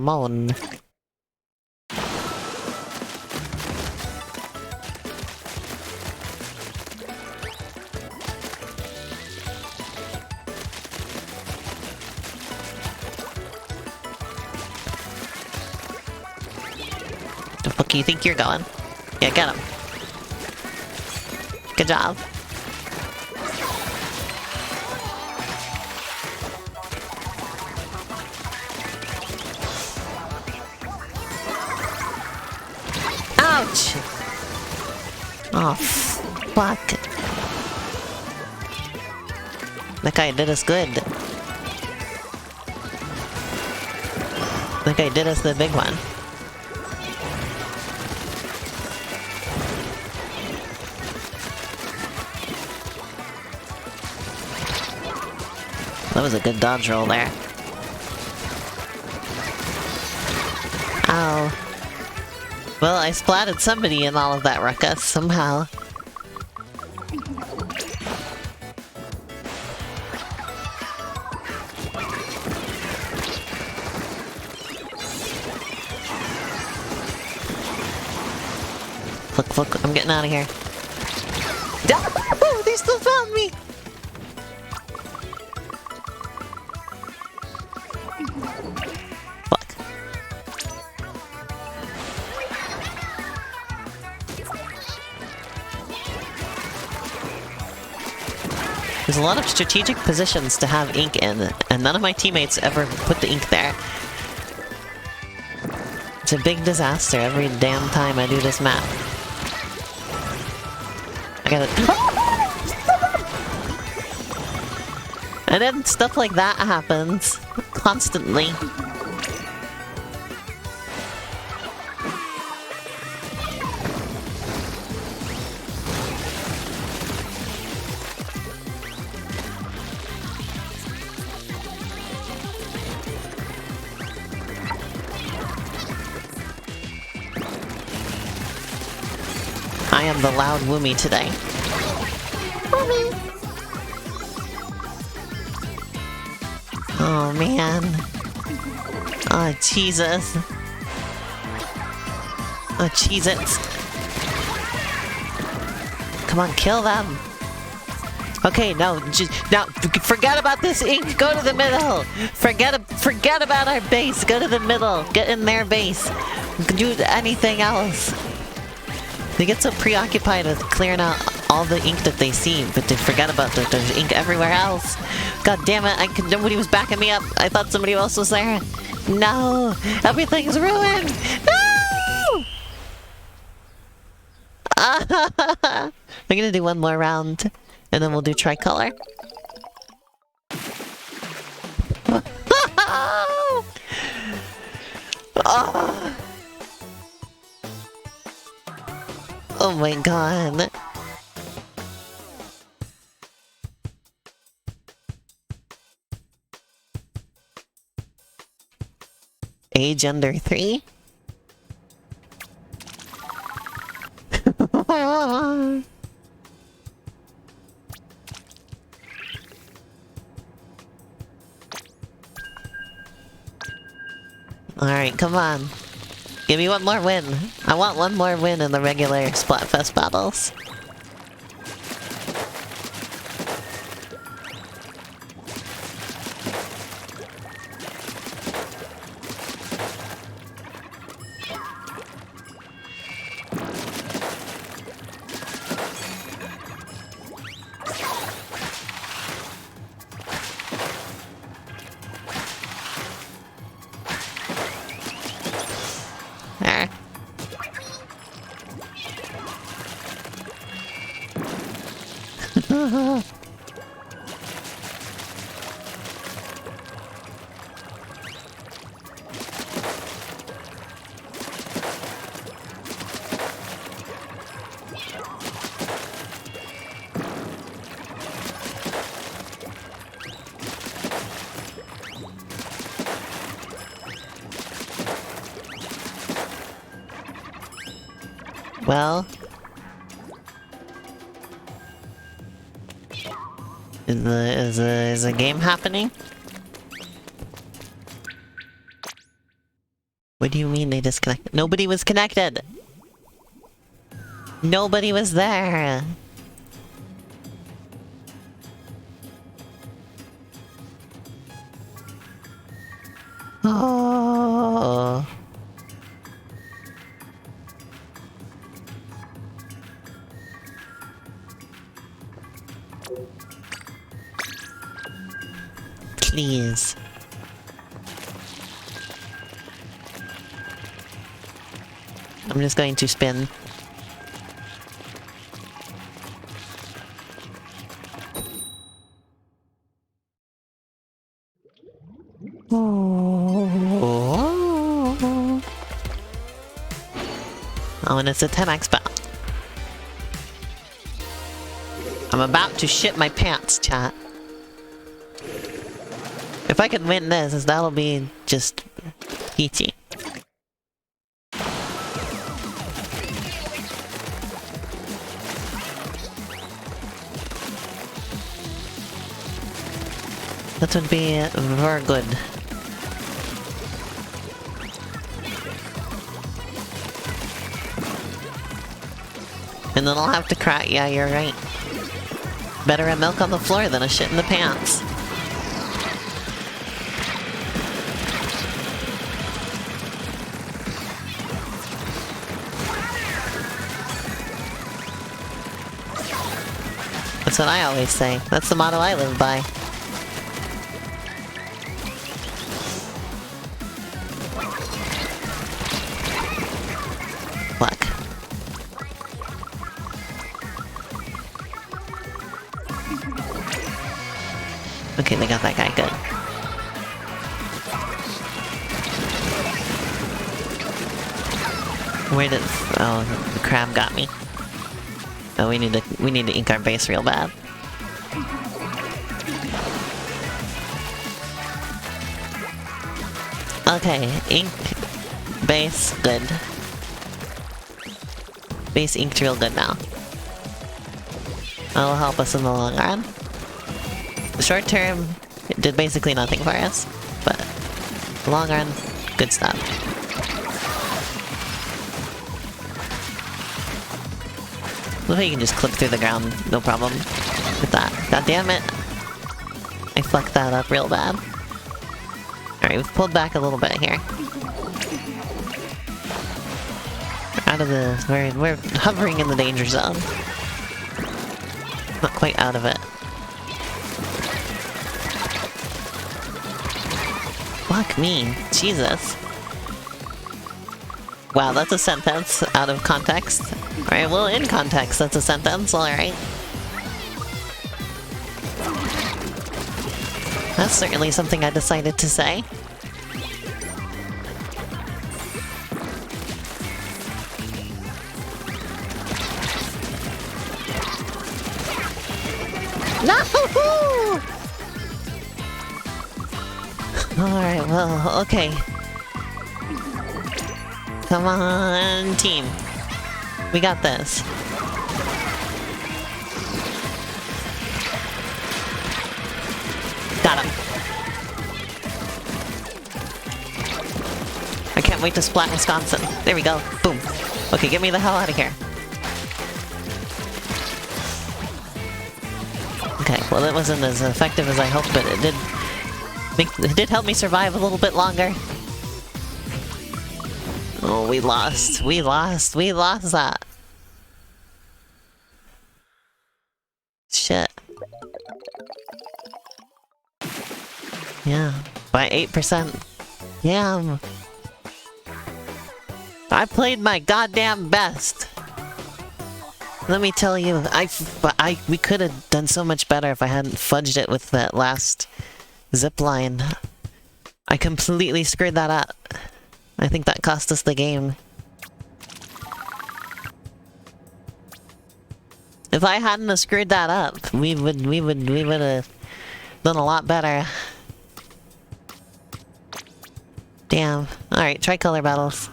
come on. The fuck you think you're going? Yeah, get him. Good job. Ouch! Oh, fuck. That guy did us good. That guy did us the big one. That was a good dodge roll there. Ow. Well, I splatted somebody in all of that ruckus, somehow. Look, I'm getting out of here. Oh, they still found me! Fuck. There's a lot of strategic positions to have ink in, and none of my teammates ever put the ink there. It's a big disaster every damn time I do this map. I gotta... And then stuff like that happens. Constantly. I am the loud Woomy today. Woomy! Oh man. Oh Jesus. Oh Cheez-Its. Come on, kill them. Okay, no, now forget about this ink. Go to the middle. Forget about our base. Go to the middle. Get in their base. Do anything else. They get so preoccupied with clearing out all the ink that they see, but they forget about that there's ink everywhere else. God damn it, nobody was backing me up. I thought somebody else was there. No! Everything's ruined! No! I'm gonna do one more round, and then we'll do tricolor. Oh! Oh my god. Age under 3? Alright, come on. Give me one more win. I want one more win in the regular Splatfest battles. Well, is a game happening? What do you mean they disconnected? Nobody was connected! Nobody was there! Oh. Please. I'm just going to spin. Oh, and it's a 10x bout. I'm about to shit my pants, chat. If I can win this, that'll be just peachy. That would be very good. And then I'll have to cry. Yeah, you're right. Better a milk on the floor than a shit in the pants. That's what I always say. That's the motto I live by. Fuck. Okay, they got that guy good. Where did... Oh, the crab got me. Oh, we need to ink our base real bad. Okay, ink base good. Base inked real good now. That'll help us in the long run. The short term, it did basically nothing for us, but the long run, good stuff. Look how you can just clip through the ground, no problem with that. God damn it. I fucked that up real bad. Alright, we've pulled back a little bit here. We're out of the... We're hovering in the danger zone. Not quite out of it. Fuck me. Jesus. Wow, that's a sentence out of context. Alright, well, in context, that's a sentence, alright. That's certainly something I decided to say. No! Alright, well, okay. Come on, team. We got this. Got him. I can't wait to splat Wisconsin. There we go. Boom. Okay, get me the hell out of here. Okay, well it wasn't as effective as I hoped, but it did help me survive a little bit longer. Oh, we lost. We lost. We lost that. Shit. Yeah, by 8%. Yeah. I played my goddamn best. Let me tell you, we could have done so much better if I hadn't fudged it with that last zip line. I completely screwed that up. I think that cost us the game. If I hadn't have screwed that up, we would have done a lot better. Damn. Alright, tricolor battles.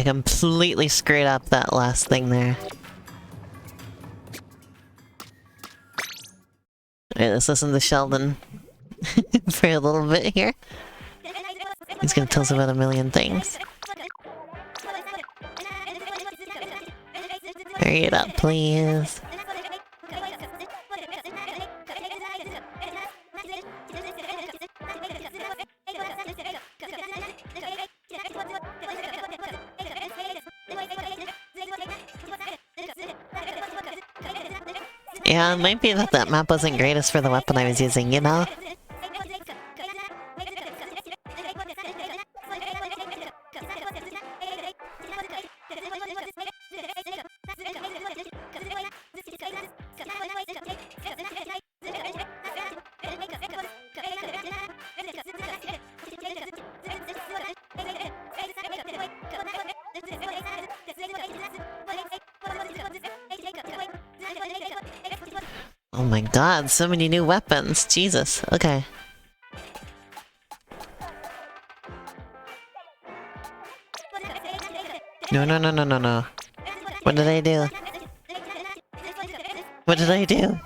I completely screwed up that last thing there. Alright, let's listen to Sheldon for a little bit here. He's gonna tell us about a million things. Hurry it up, please. Yeah, it might be that that map wasn't greatest for the weapon I was using, you know? Oh my god, so many new weapons. Jesus. Okay. No, no, no, no, no, no. What did I do? What did I do?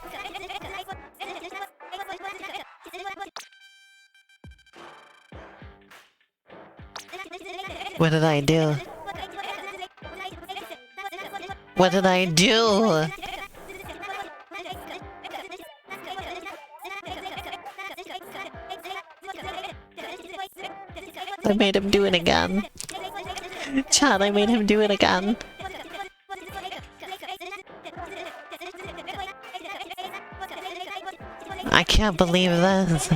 What did I do? What did I do? I made him do it again. Chad, I made him do it again. I can't believe this.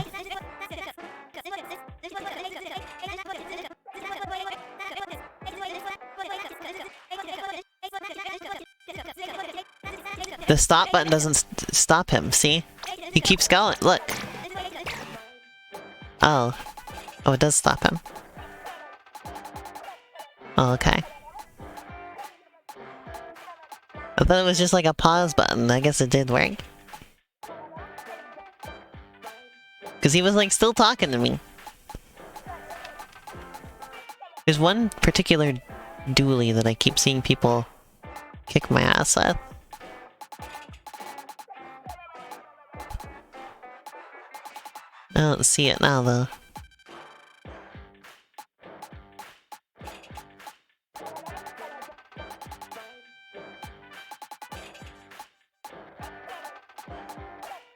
The stop button doesn't stop him, see? He keeps going, look. Oh. Oh, it does stop him. Oh, okay. I thought it was just like a pause button. I guess it did work. Because he was like still talking to me. There's one particular dually that I keep seeing people kick my ass at. I don't see it now though.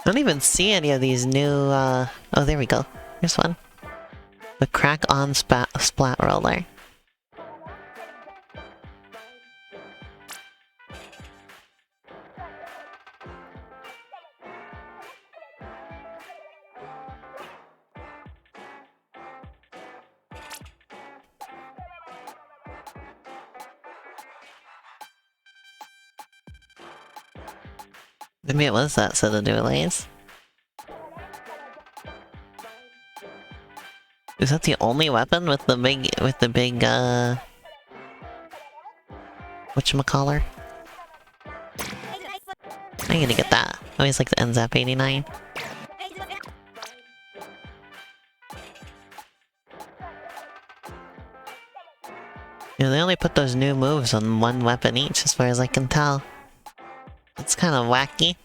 I don't even see any of these new, oh, there we go. Here's one. The crack-on splat roller. Maybe it was that set of dualies. Is that the only weapon with the big, whatchamacallit? I'm gonna get that. I always like the NZAP 89. Yeah, they only put those new moves on one weapon each, as far as I can tell. It's kind of wacky.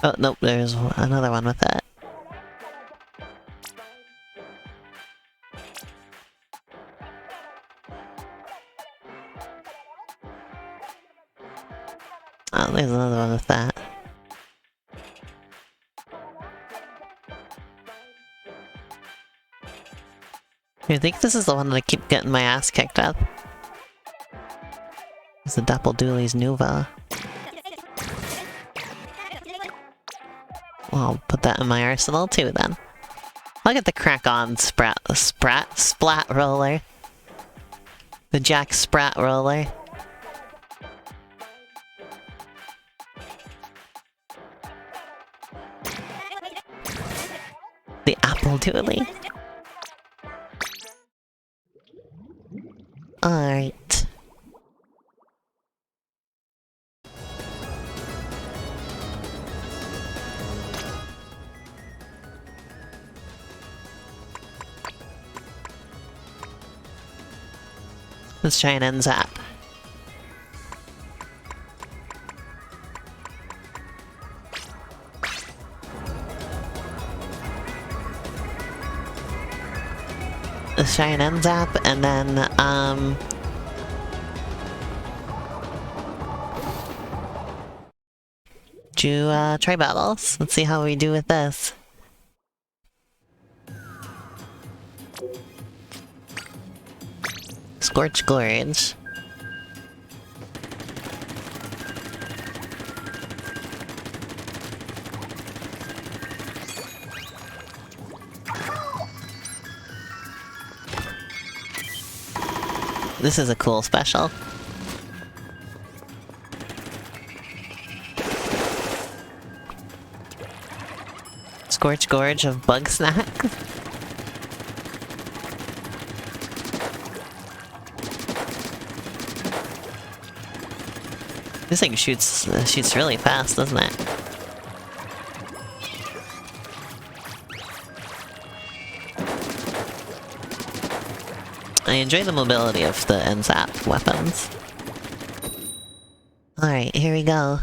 Oh, nope, there's another one with it. Oh, there's another one with that. I think this is the one that I keep getting my ass kicked at. It's the Dapple Dooley's Nuva. Well, I'll put that in my arsenal too then. I'll get the crack-on splat roller. The Jack Sprat roller. The Apple Dooley. Alright. Let's try an end zap. Let's try an end zap, and then, do, try battles. Let's see how we do with this. Scorch Gorge. This is a cool special. Scorch Gorge of Bug Snack. This thing shoots really fast, doesn't it? I enjoy the mobility of the NZAP weapons. Alright, here we go.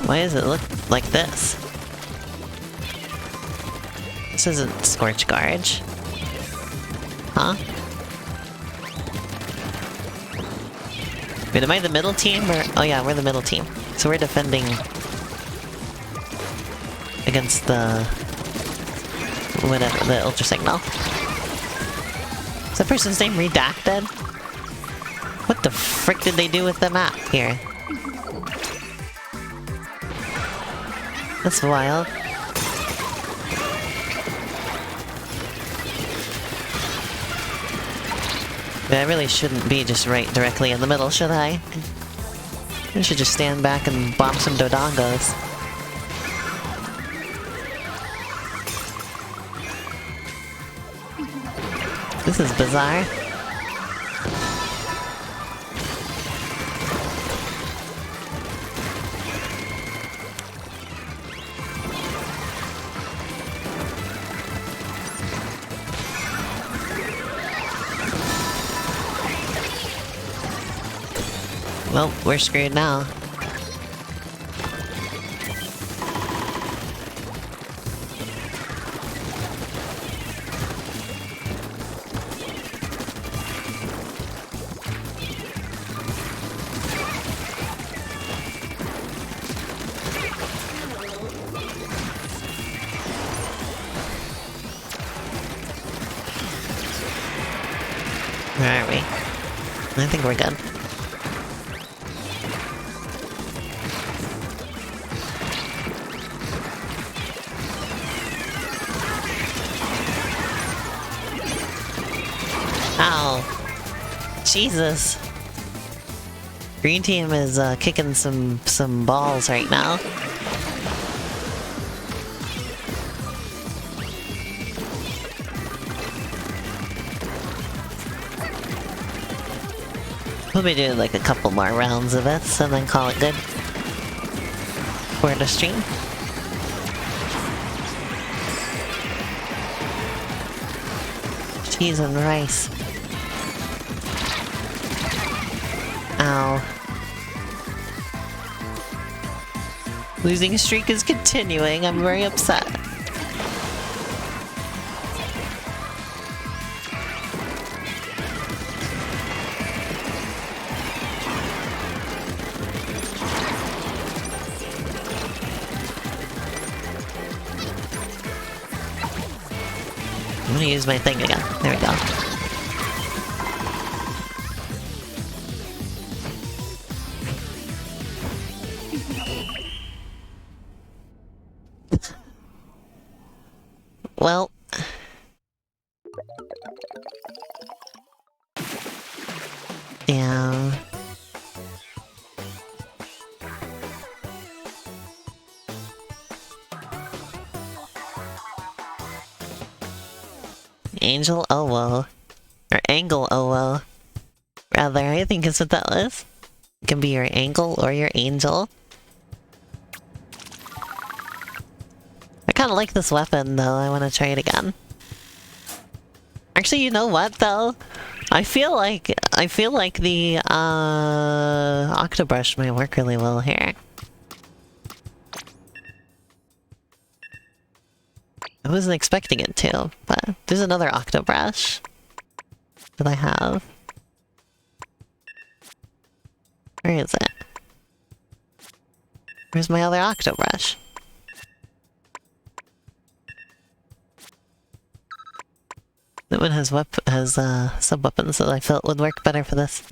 Why does it look like this? This isn't Scorch Gorge. Huh? Wait, am I the middle team or— oh yeah, we're the middle team. So we're defending against the— whatever, the Ultra Signal. Is that person's name redacted? What the frick did they do with the map here? That's wild. But I really shouldn't be just right directly in the middle, should I? I should just stand back and bomb some Dodongos. This is bizarre. Well, we're screwed now. Where are we? I think we're good. Ow. Jesus. Green team is kicking some balls right now. We'll be doing like a couple more rounds of this and then call it good for the stream. Cheese and rice. Ow. Losing streak is continuing. I'm very upset. I'm gonna use my thing again. There we go. Well. Damn. angel owo. Or angle owo. Rather, I think is what that was. It can be your angle or your angel. I kinda like this weapon though, I wanna try it again. Actually, you know what though? I feel like the Octobrush might work really well here. I wasn't expecting it to, but there's another Octobrush that I have. Where is it? Where's my other Octobrush? That one has sub-weapons that I felt would work better for this.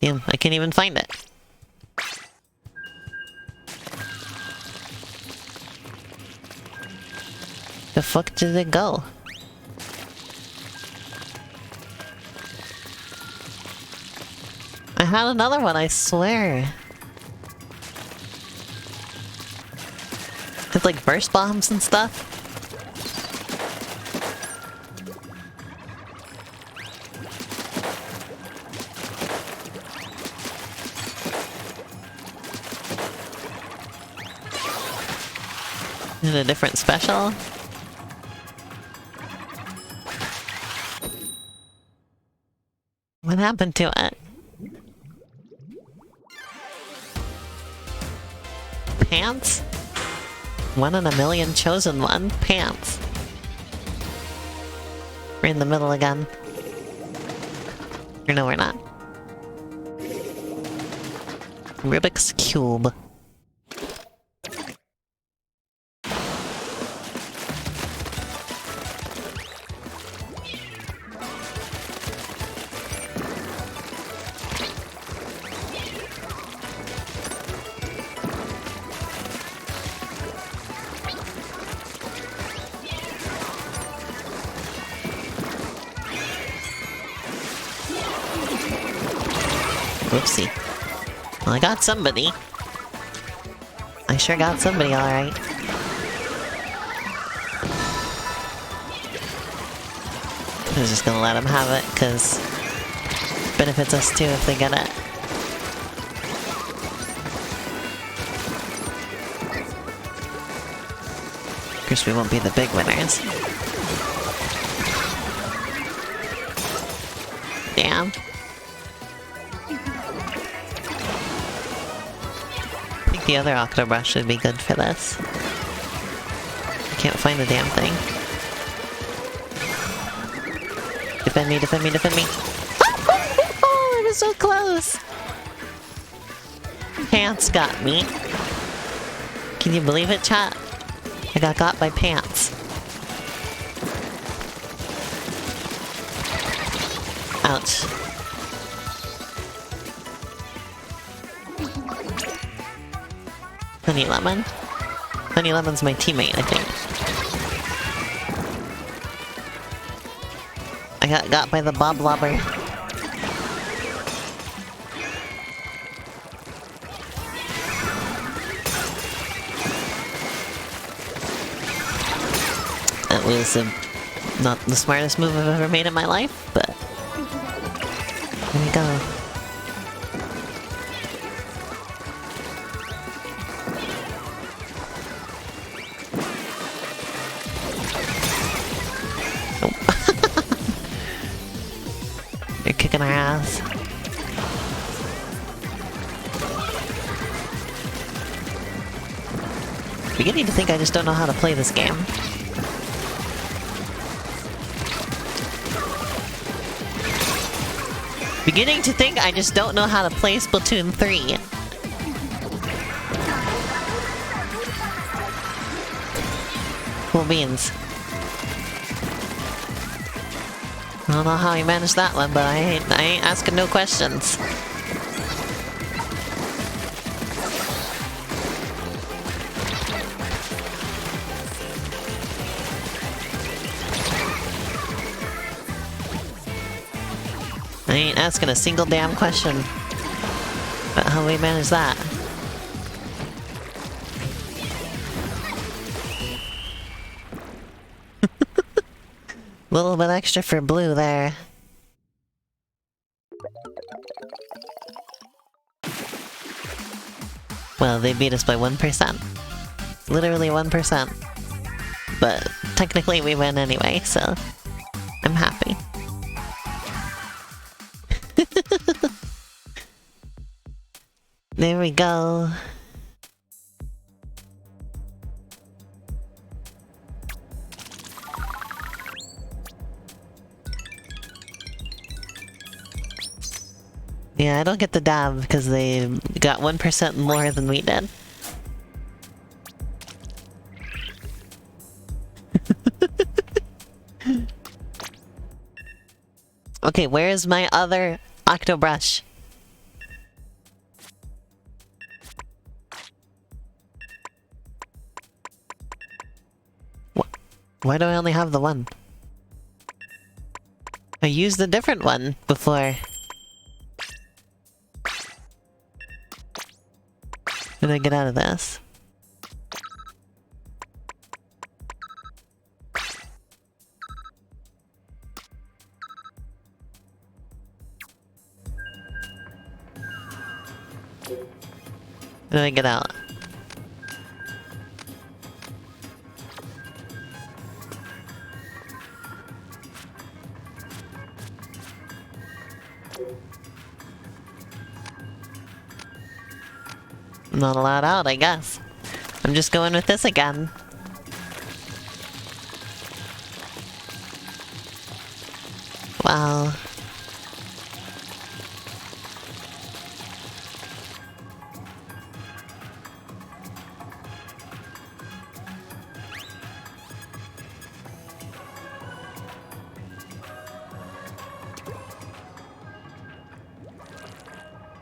Damn, I can't even find it. The fuck did it go? I had another one, I swear. It's like burst bombs and stuff. Is it a different special? What happened to it? Pants? 1 in a million chosen one. Pants. We're in the middle again. Or no, we're not. Rubik's Cube. Whoopsie. Well, I got somebody. I sure got somebody, alright. I was just gonna let him have it, because it benefits us too if they get it. Of course, we won't be the big winners. Damn. I think the other Octobrush should be good for this. I can't find the damn thing. Defend me, defend me, defend me! Oh, it was so close! Pants got me. Can you believe it, chat? I got by pants. Ouch. Honey Lemon? Honey Lemon's my teammate, I think. I got by the Bob Lobber. That was not the smartest move I've ever made in my life, but there we go. You're kicking our ass. Beginning to think I just don't know how to play this game. Beginning to think I just don't know how to play Splatoon 3. Cool beans. I don't know how he managed that one, but I ain't asking no questions. I ain't asking a single damn question about how we manage that. Little bit extra for blue there. Well, they beat us by 1%. Literally 1%. But technically we win anyway, so I'm happy. There we go. Yeah, I don't get the dab because they got 1% more than we did. Okay, where is my other Octobrush? Why do I only have the one? I used a different one before. How do I get out of this? How do I get out? I'm not allowed out, I guess. I'm just going with this again. Wow.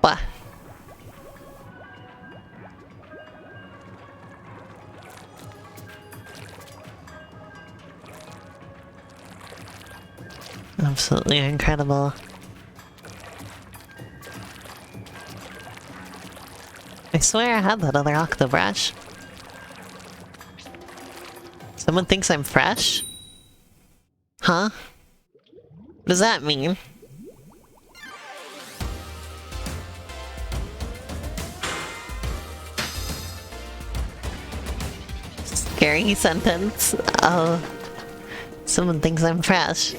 What? Absolutely incredible. I swear I had that other Octobrush. Someone thinks I'm fresh? Huh? What does that mean? Scary sentence. Oh. Someone thinks I'm fresh.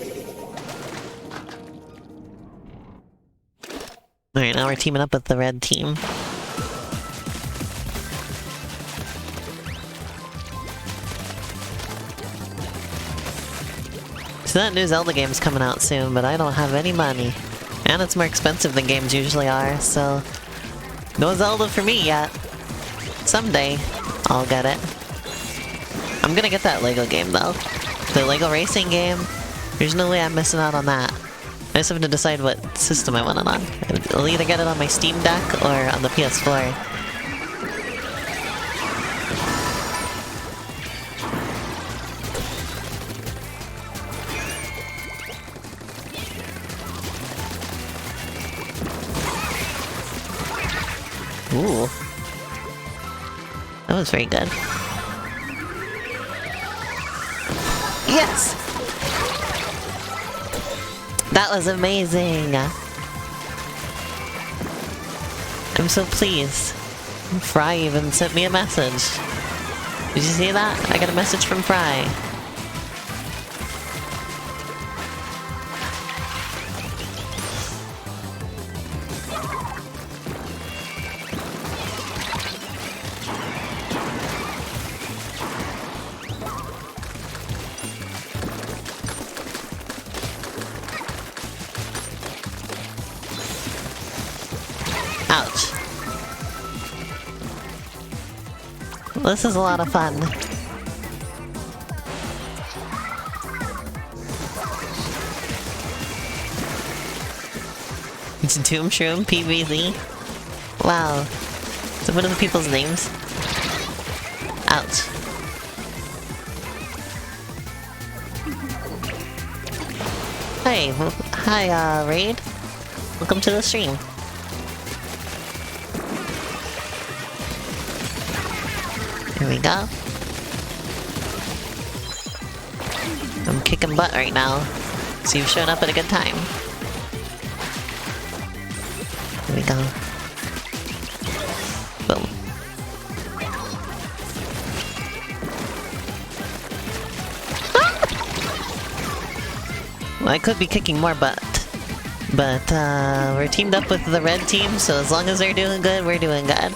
Alright, now we're teaming up with the red team. So that new Zelda game's coming out soon, but I don't have any money. And it's more expensive than games usually are, so... no Zelda for me yet. Someday, I'll get it. I'm gonna get that Lego game, though. The Lego racing game, there's no way I'm missing out on that. I just have to decide what system I want it on. I'll either get it on my Steam Deck or on the PS4. Ooh. That was very good. Yes! That was amazing! I'm so pleased. Fry even sent me a message. Did you see that? I got a message from Fry. Ouch. This is a lot of fun. It's Tomb Shroom PVZ. Wow. So what are the people's names? Ouch. Hey, hi, Raid. Welcome to the stream. Here we go. I'm kicking butt right now. So you've shown up at a good time. Here we go. Boom. Well, I could be kicking more butt. But, we're teamed up with the red team, so as long as they're doing good, we're doing good.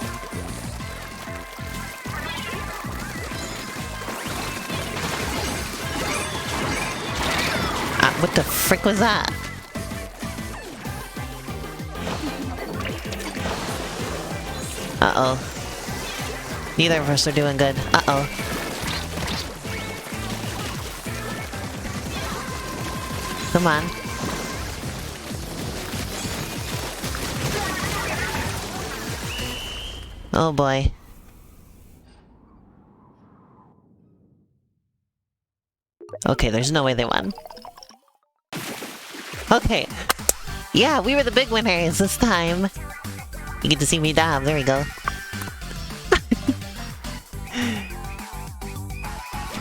What the frick was that? Uh-oh. Neither of us are doing good. Uh-oh. Come on. Oh boy. Okay, there's no way they won. Okay. Yeah, we were the big winners this time. You get to see me dab. There we go.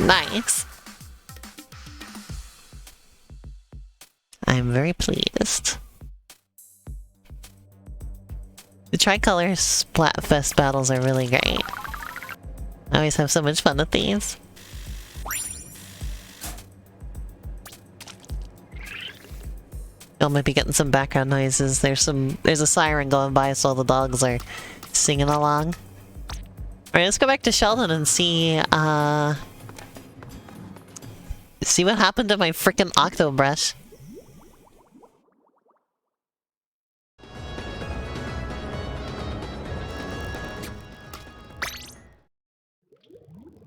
Nice. I'm very pleased. The tricolor Splatfest battles are really great. I always have so much fun with these. I might be getting some background noises. There's a siren going by, so all the dogs are singing along. Alright, let's go back to Sheldon and see what happened to my frickin' Octobrush.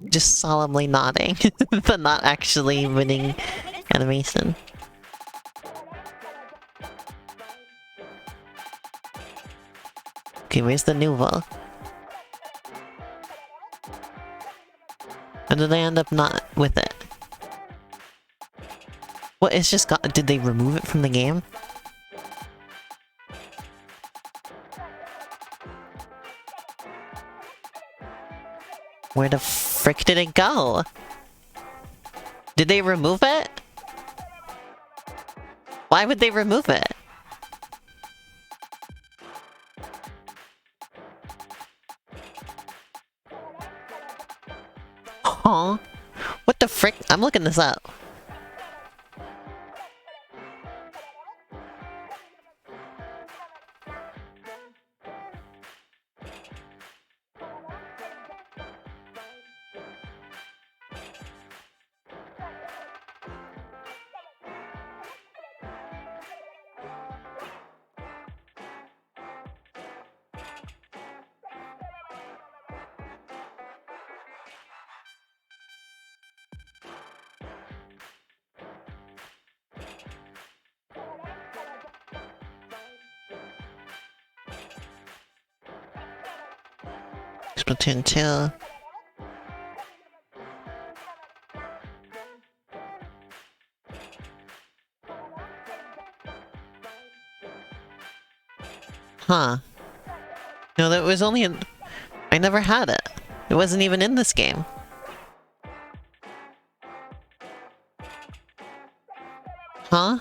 Just solemnly nodding, but not actually winning animation. Okay, where's the Nuvo? How did I end up not with it? What, it's just got- did they remove it from the game? Where the frick did it go? Did they remove it? Why would they remove it? Huh? What the frick? I'm looking this up. Splatoon 2. Huh. No, that was only in... I never had it. It wasn't even in this game. Huh?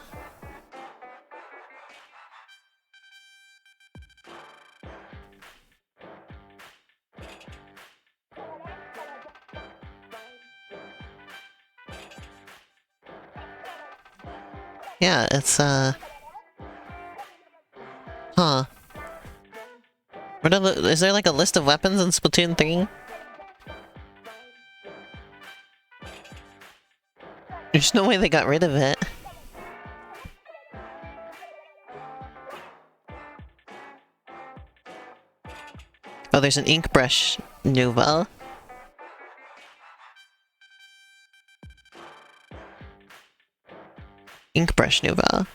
Yeah, it's, Huh. Is there like a list of weapons in Splatoon 3? There's no way they got rid of it. Oh, there's an ink brush Nuvo. Ink brush Nuvo.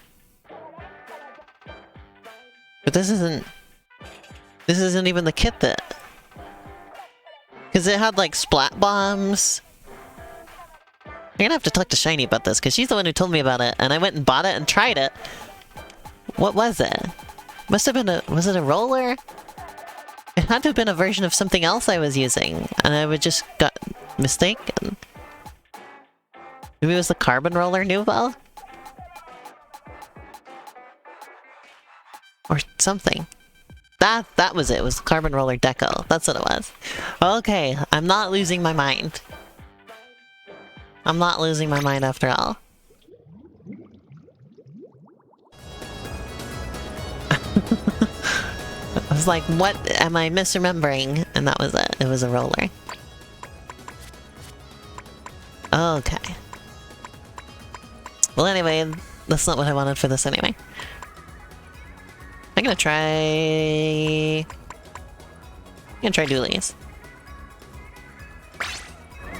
But this isn't even the kit that... Because it had like splat bombs. You're gonna have to talk to Shiny about this, because she's the one who told me about it, and I went and bought it and tried it. What was it? Must have been was it a roller? It had to have been a version of something else I was using, and I would just got mistaken. Maybe it was the carbon roller Nouveau? Or something. That was it. It was the carbon roller deco. That's what it was. Okay, I'm not losing my mind. I'm not losing my mind after all. I was like, what am I misremembering? And that was it. It was a roller. Okay. Well, anyway, that's not what I wanted for this anyway. I'm gonna try dualies.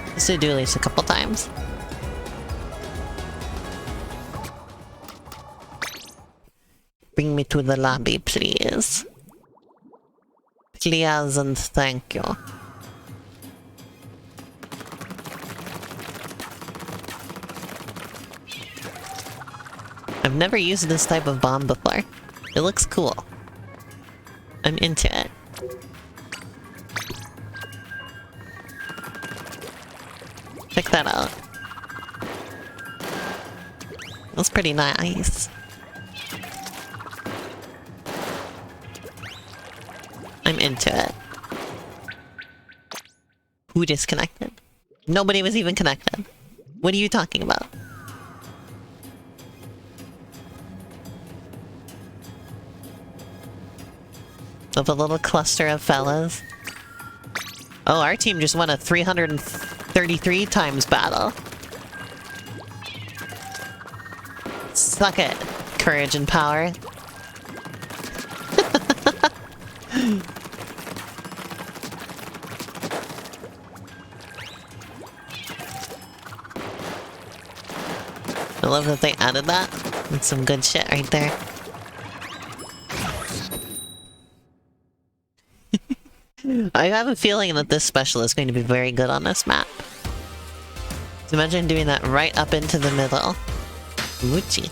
Let's do dualies a couple times. Bring me to the lobby, please. Please and thank you. I've never used this type of bomb before. It looks cool. I'm into it. Check that out. That's pretty nice. I'm into it. Who disconnected? Nobody was even connected. What are you talking about? Of a little cluster of fellas. Oh, our team just won a 333 times battle. Suck it, courage and power. I love that they added that. That's some good shit right there. I have a feeling that this special is going to be very good on this map. So imagine doing that right up into the middle. Moochie.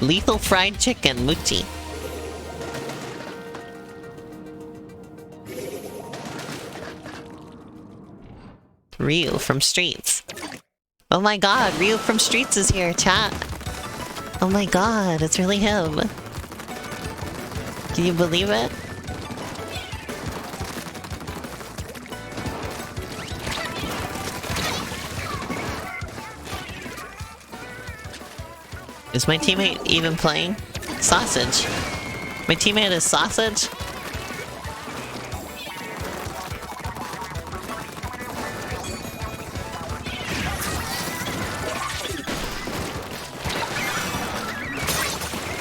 Lethal fried chicken, Moochie. Ryu from Streets. Oh my god, Ryu from Streets is here, chat. Oh my god, it's really him. Can you believe it? Is my teammate even playing? Sausage. My teammate is Sausage?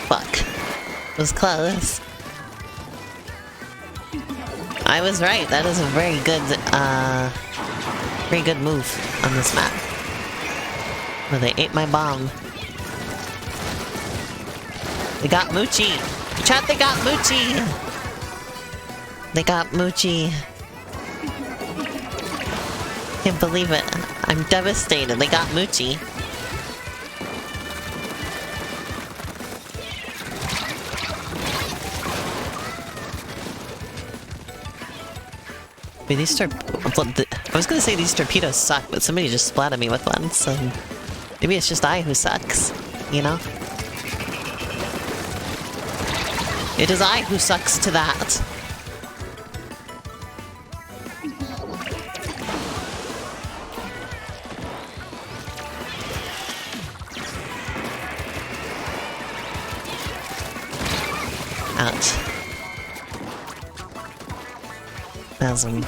Fuck. It was close. I was right. That is a very good move on this map. Well, they ate my bomb. They got Moochie! Chat, they got Moochie! They got Moochie. Can't believe it. I'm devastated. They got Moochie. Wait, I was gonna say these torpedoes suck, but somebody just splatted me with one, so... Maybe it's just I who sucks, you know? It is I who sucks to that. Ouch. Spasm.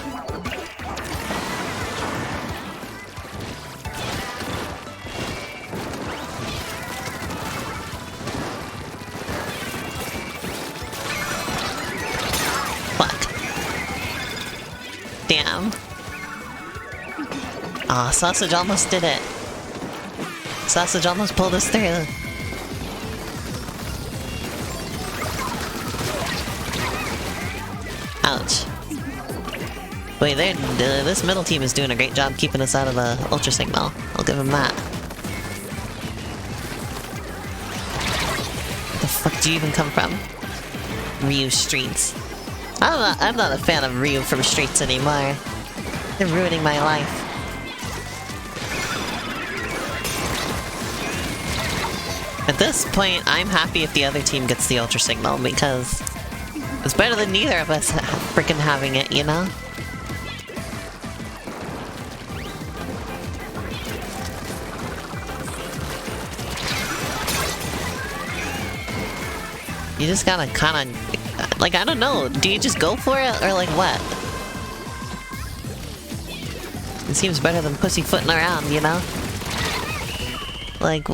Damn. Aw, Sausage almost did it. Sausage almost pulled us through. Ouch. Wait, this middle team is doing a great job keeping us out of the Ultra Signal. I'll give them that. Where the fuck do you even come from? Ryu Streets. I'm not a fan of Ryu from Streets anymore. They're ruining my life. At this point, I'm happy if the other team gets the Ultra Signal, because it's better than neither of us freaking having it, you know? You just gotta kinda... like, I don't know, do you just go for it, or like what? It seems better than pussyfooting around, you know? Like...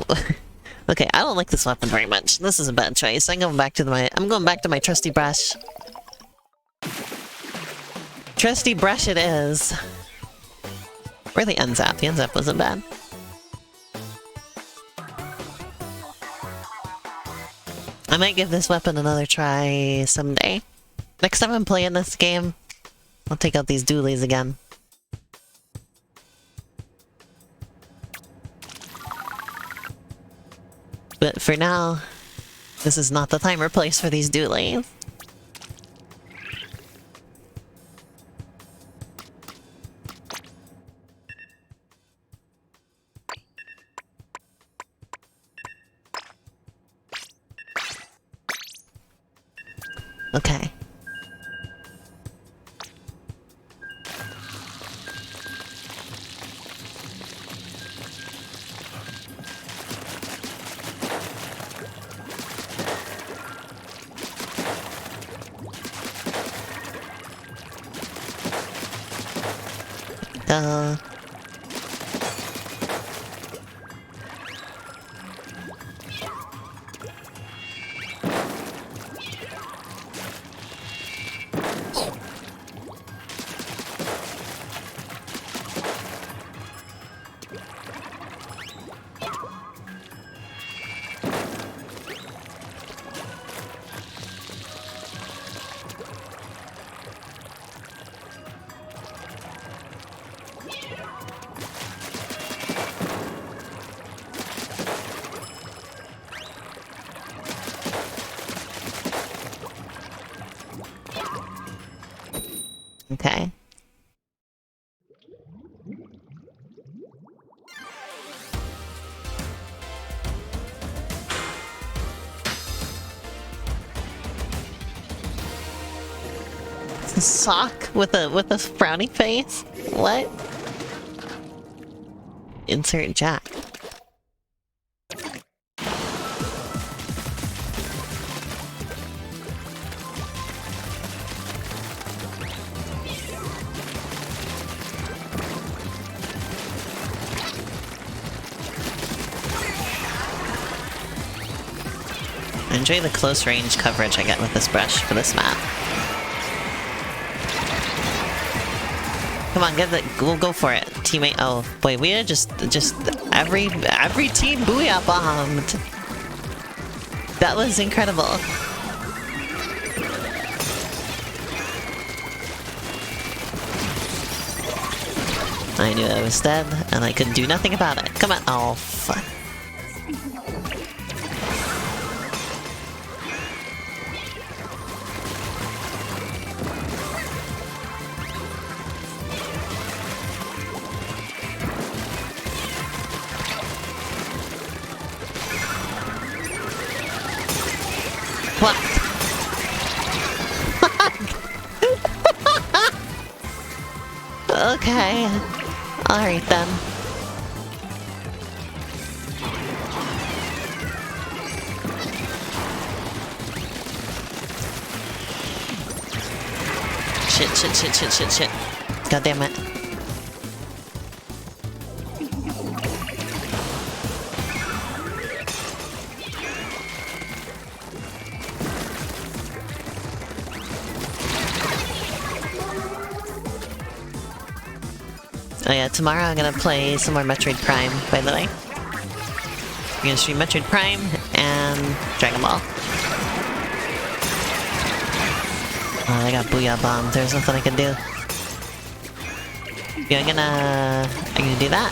okay, I don't like this weapon very much. This is a bad choice. I'm going back to my trusty brush. Trusty brush it is. Or the unzap. The unzap wasn't bad. I might give this weapon another try someday. Next time I'm playing this game, I'll take out these dualies again. But for now, this is not the time or place for these dualies. Okay. Okay. It's a sock with a frowny face? What? Insert jack. I enjoy the close range coverage I get with this brush for this map. Come on, we'll go for it, teammate. Oh boy, we are just every team booyah bombed. That was incredible. I knew I was dead, and I could do nothing about it. Come on. Oh fuck. What? Okay. Alright then. Shit. God damn it. Oh yeah, tomorrow I'm gonna play some more Metroid Prime, by the way. I'm gonna stream Metroid Prime and Dragon Ball. Oh, I got Booyah Bomb. There's nothing I can do. Yeah, I'm gonna do that.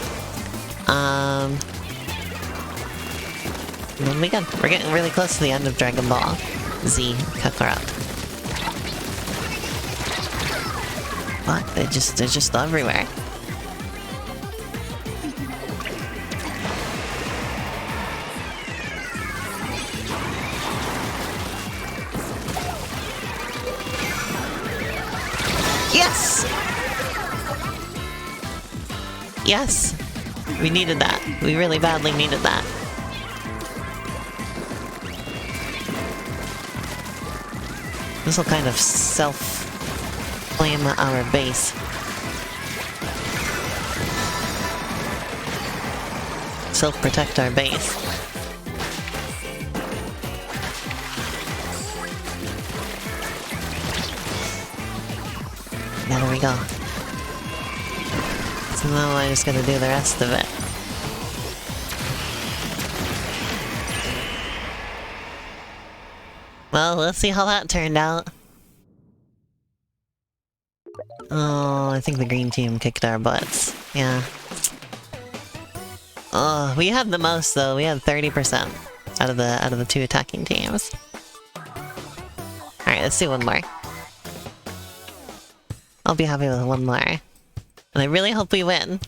Then we good. We're getting really close to the end of Dragon Ball Z Kakarot. What? They're just everywhere. Yes! We needed that. We really badly needed that. This will kind of self-flame our base. Self-protect our base. There we go. So now I'm just gonna do the rest of it. Well, let's see how that turned out. Oh, I think the green team kicked our butts. Yeah. Oh, we had the most though. We had 30% out of the two attacking teams. Alright, let's do one more. I'll be happy with one more. And I really hope we win.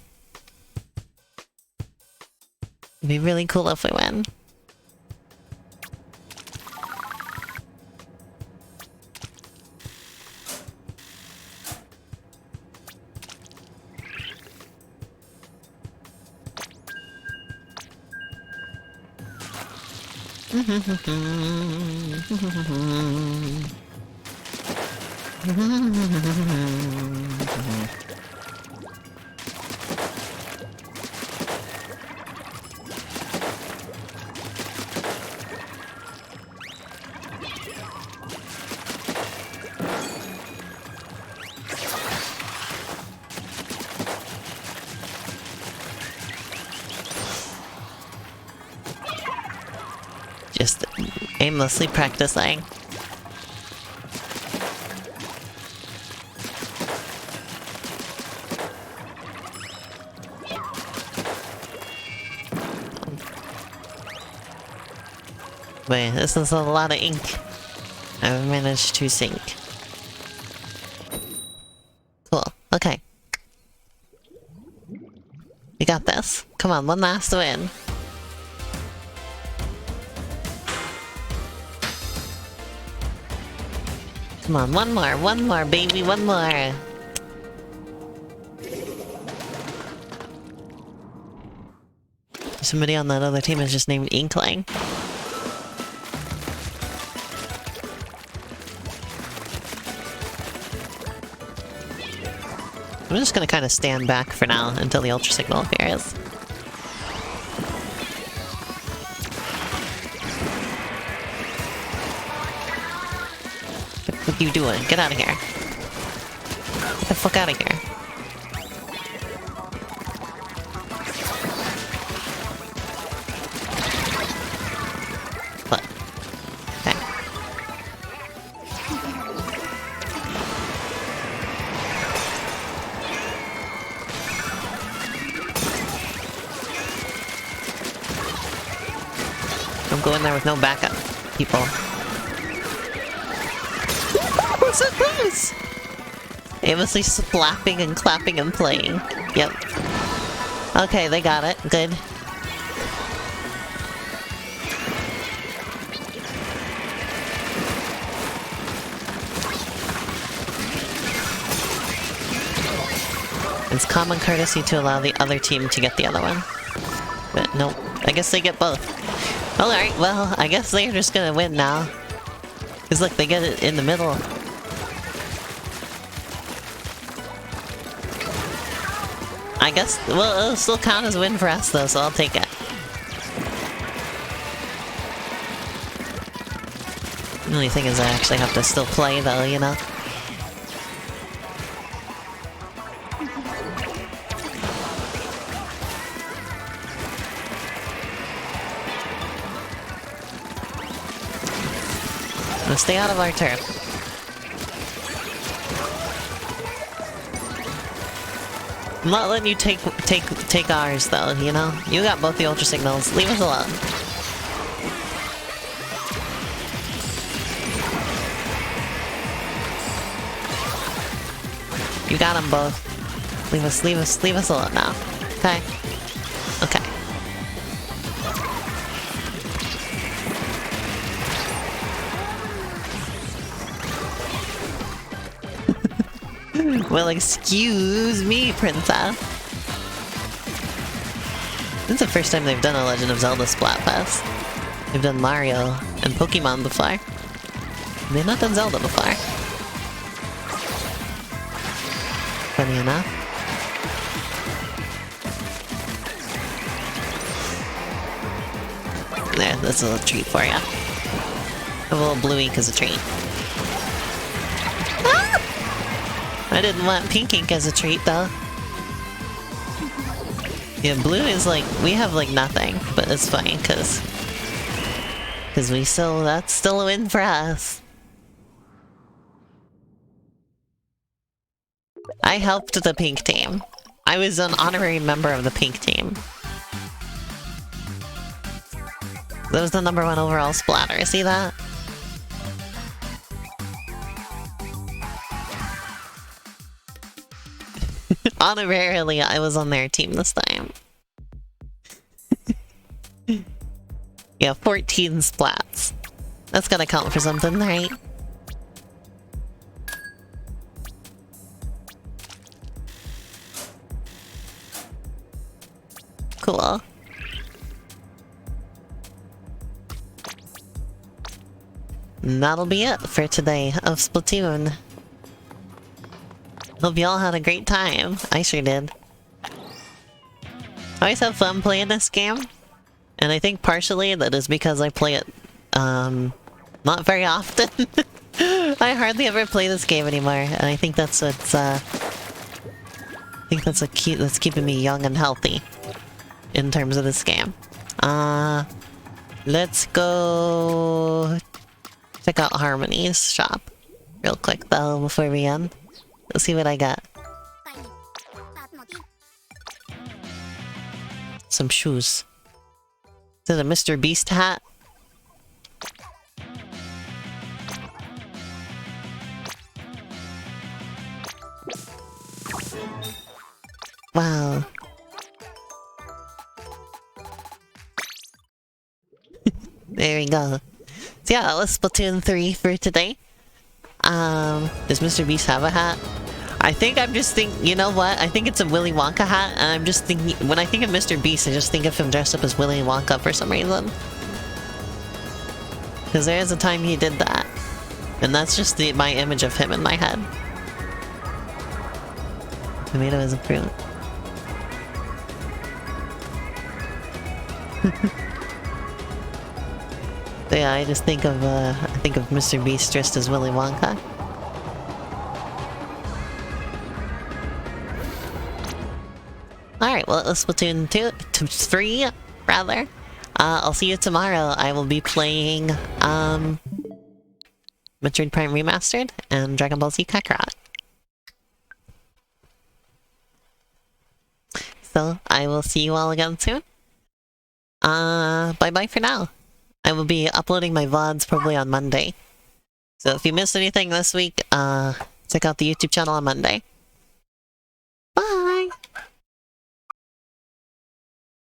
It'd be really cool if we win. Just aimlessly practicing. Wait, this is a lot of ink. I've managed to sink. Cool, okay. We got this. Come on, one last win. Come on, one more, baby, one more. Somebody on that other team is just named Inkling. I'm just gonna kind of stand back for now until the Ultra Signal appears. What are you doing? Get out of here. Get the fuck out of here. What? Okay. Don't go in there with no backup, people. What's that noise? Aimlessly slapping and clapping and playing. Yep. Okay, they got it. Good. It's common courtesy to allow the other team to get the other one. But nope. I guess they get both. Alright, well, I guess they're just gonna win now. Because look, they get it in the middle. I guess, well, it'll still count as a win for us though, so I'll take it. The only thing is I actually have to still play though, you know? Now stay out of our turf. I'm not letting you take ours though, you know? You got both the Ultra Signals. Leave us alone. You got them both. Leave us alone now. Okay? Okay. Well, excuse me, princess. This is the first time they've done a Legend of Zelda Splatfest. They've done Mario and Pokemon before. They've not done Zelda before. Funny enough. There, that's a little treat for you. A little blue ink as a treat. Ah! I didn't want pink ink as a treat, though. Yeah, blue is like, we have like nothing, but it's funny, cause we still, that's still a win for us. I helped the pink team. I was an honorary member of the pink team. That was the #1 overall splatter, see that? Honorarily, I was on their team this time. Yeah, 14 splats. That's gotta count for something, right? Cool. And that'll be it for today of Splatoon. Hope y'all had a great time. I sure did. I always have fun playing this game. And I think partially that is because I play it, not very often. I hardly ever play this game anymore, and I think that's what's, that's keeping me young and healthy in terms of this game. Let's go check out Harmony's shop real quick though before we end. Let's see what I got. Some shoes. Is it a Mr. Beast hat? Wow. There we go. So yeah, that was Splatoon 3 for today. Does Mr. Beast have a hat? I think I'm just thinking, you know what? I think it's a Willy Wonka hat, and I'm just thinking, when I think of Mr. Beast, I just think of him dressed up as Willy Wonka for some reason. Because there is a time he did that. And that's just my image of him in my head. Tomato is a fruit. So yeah, I just think of Mr. Beast dressed as Willy Wonka. Alright, well, it was Splatoon 3, rather. I'll see you tomorrow. I will be playing, Metroid Prime Remastered and Dragon Ball Z Kakarot. So, I will see you all again soon. Bye-bye for now. I will be uploading my VODs probably on Monday. So if you missed anything this week, check out the YouTube channel on Monday.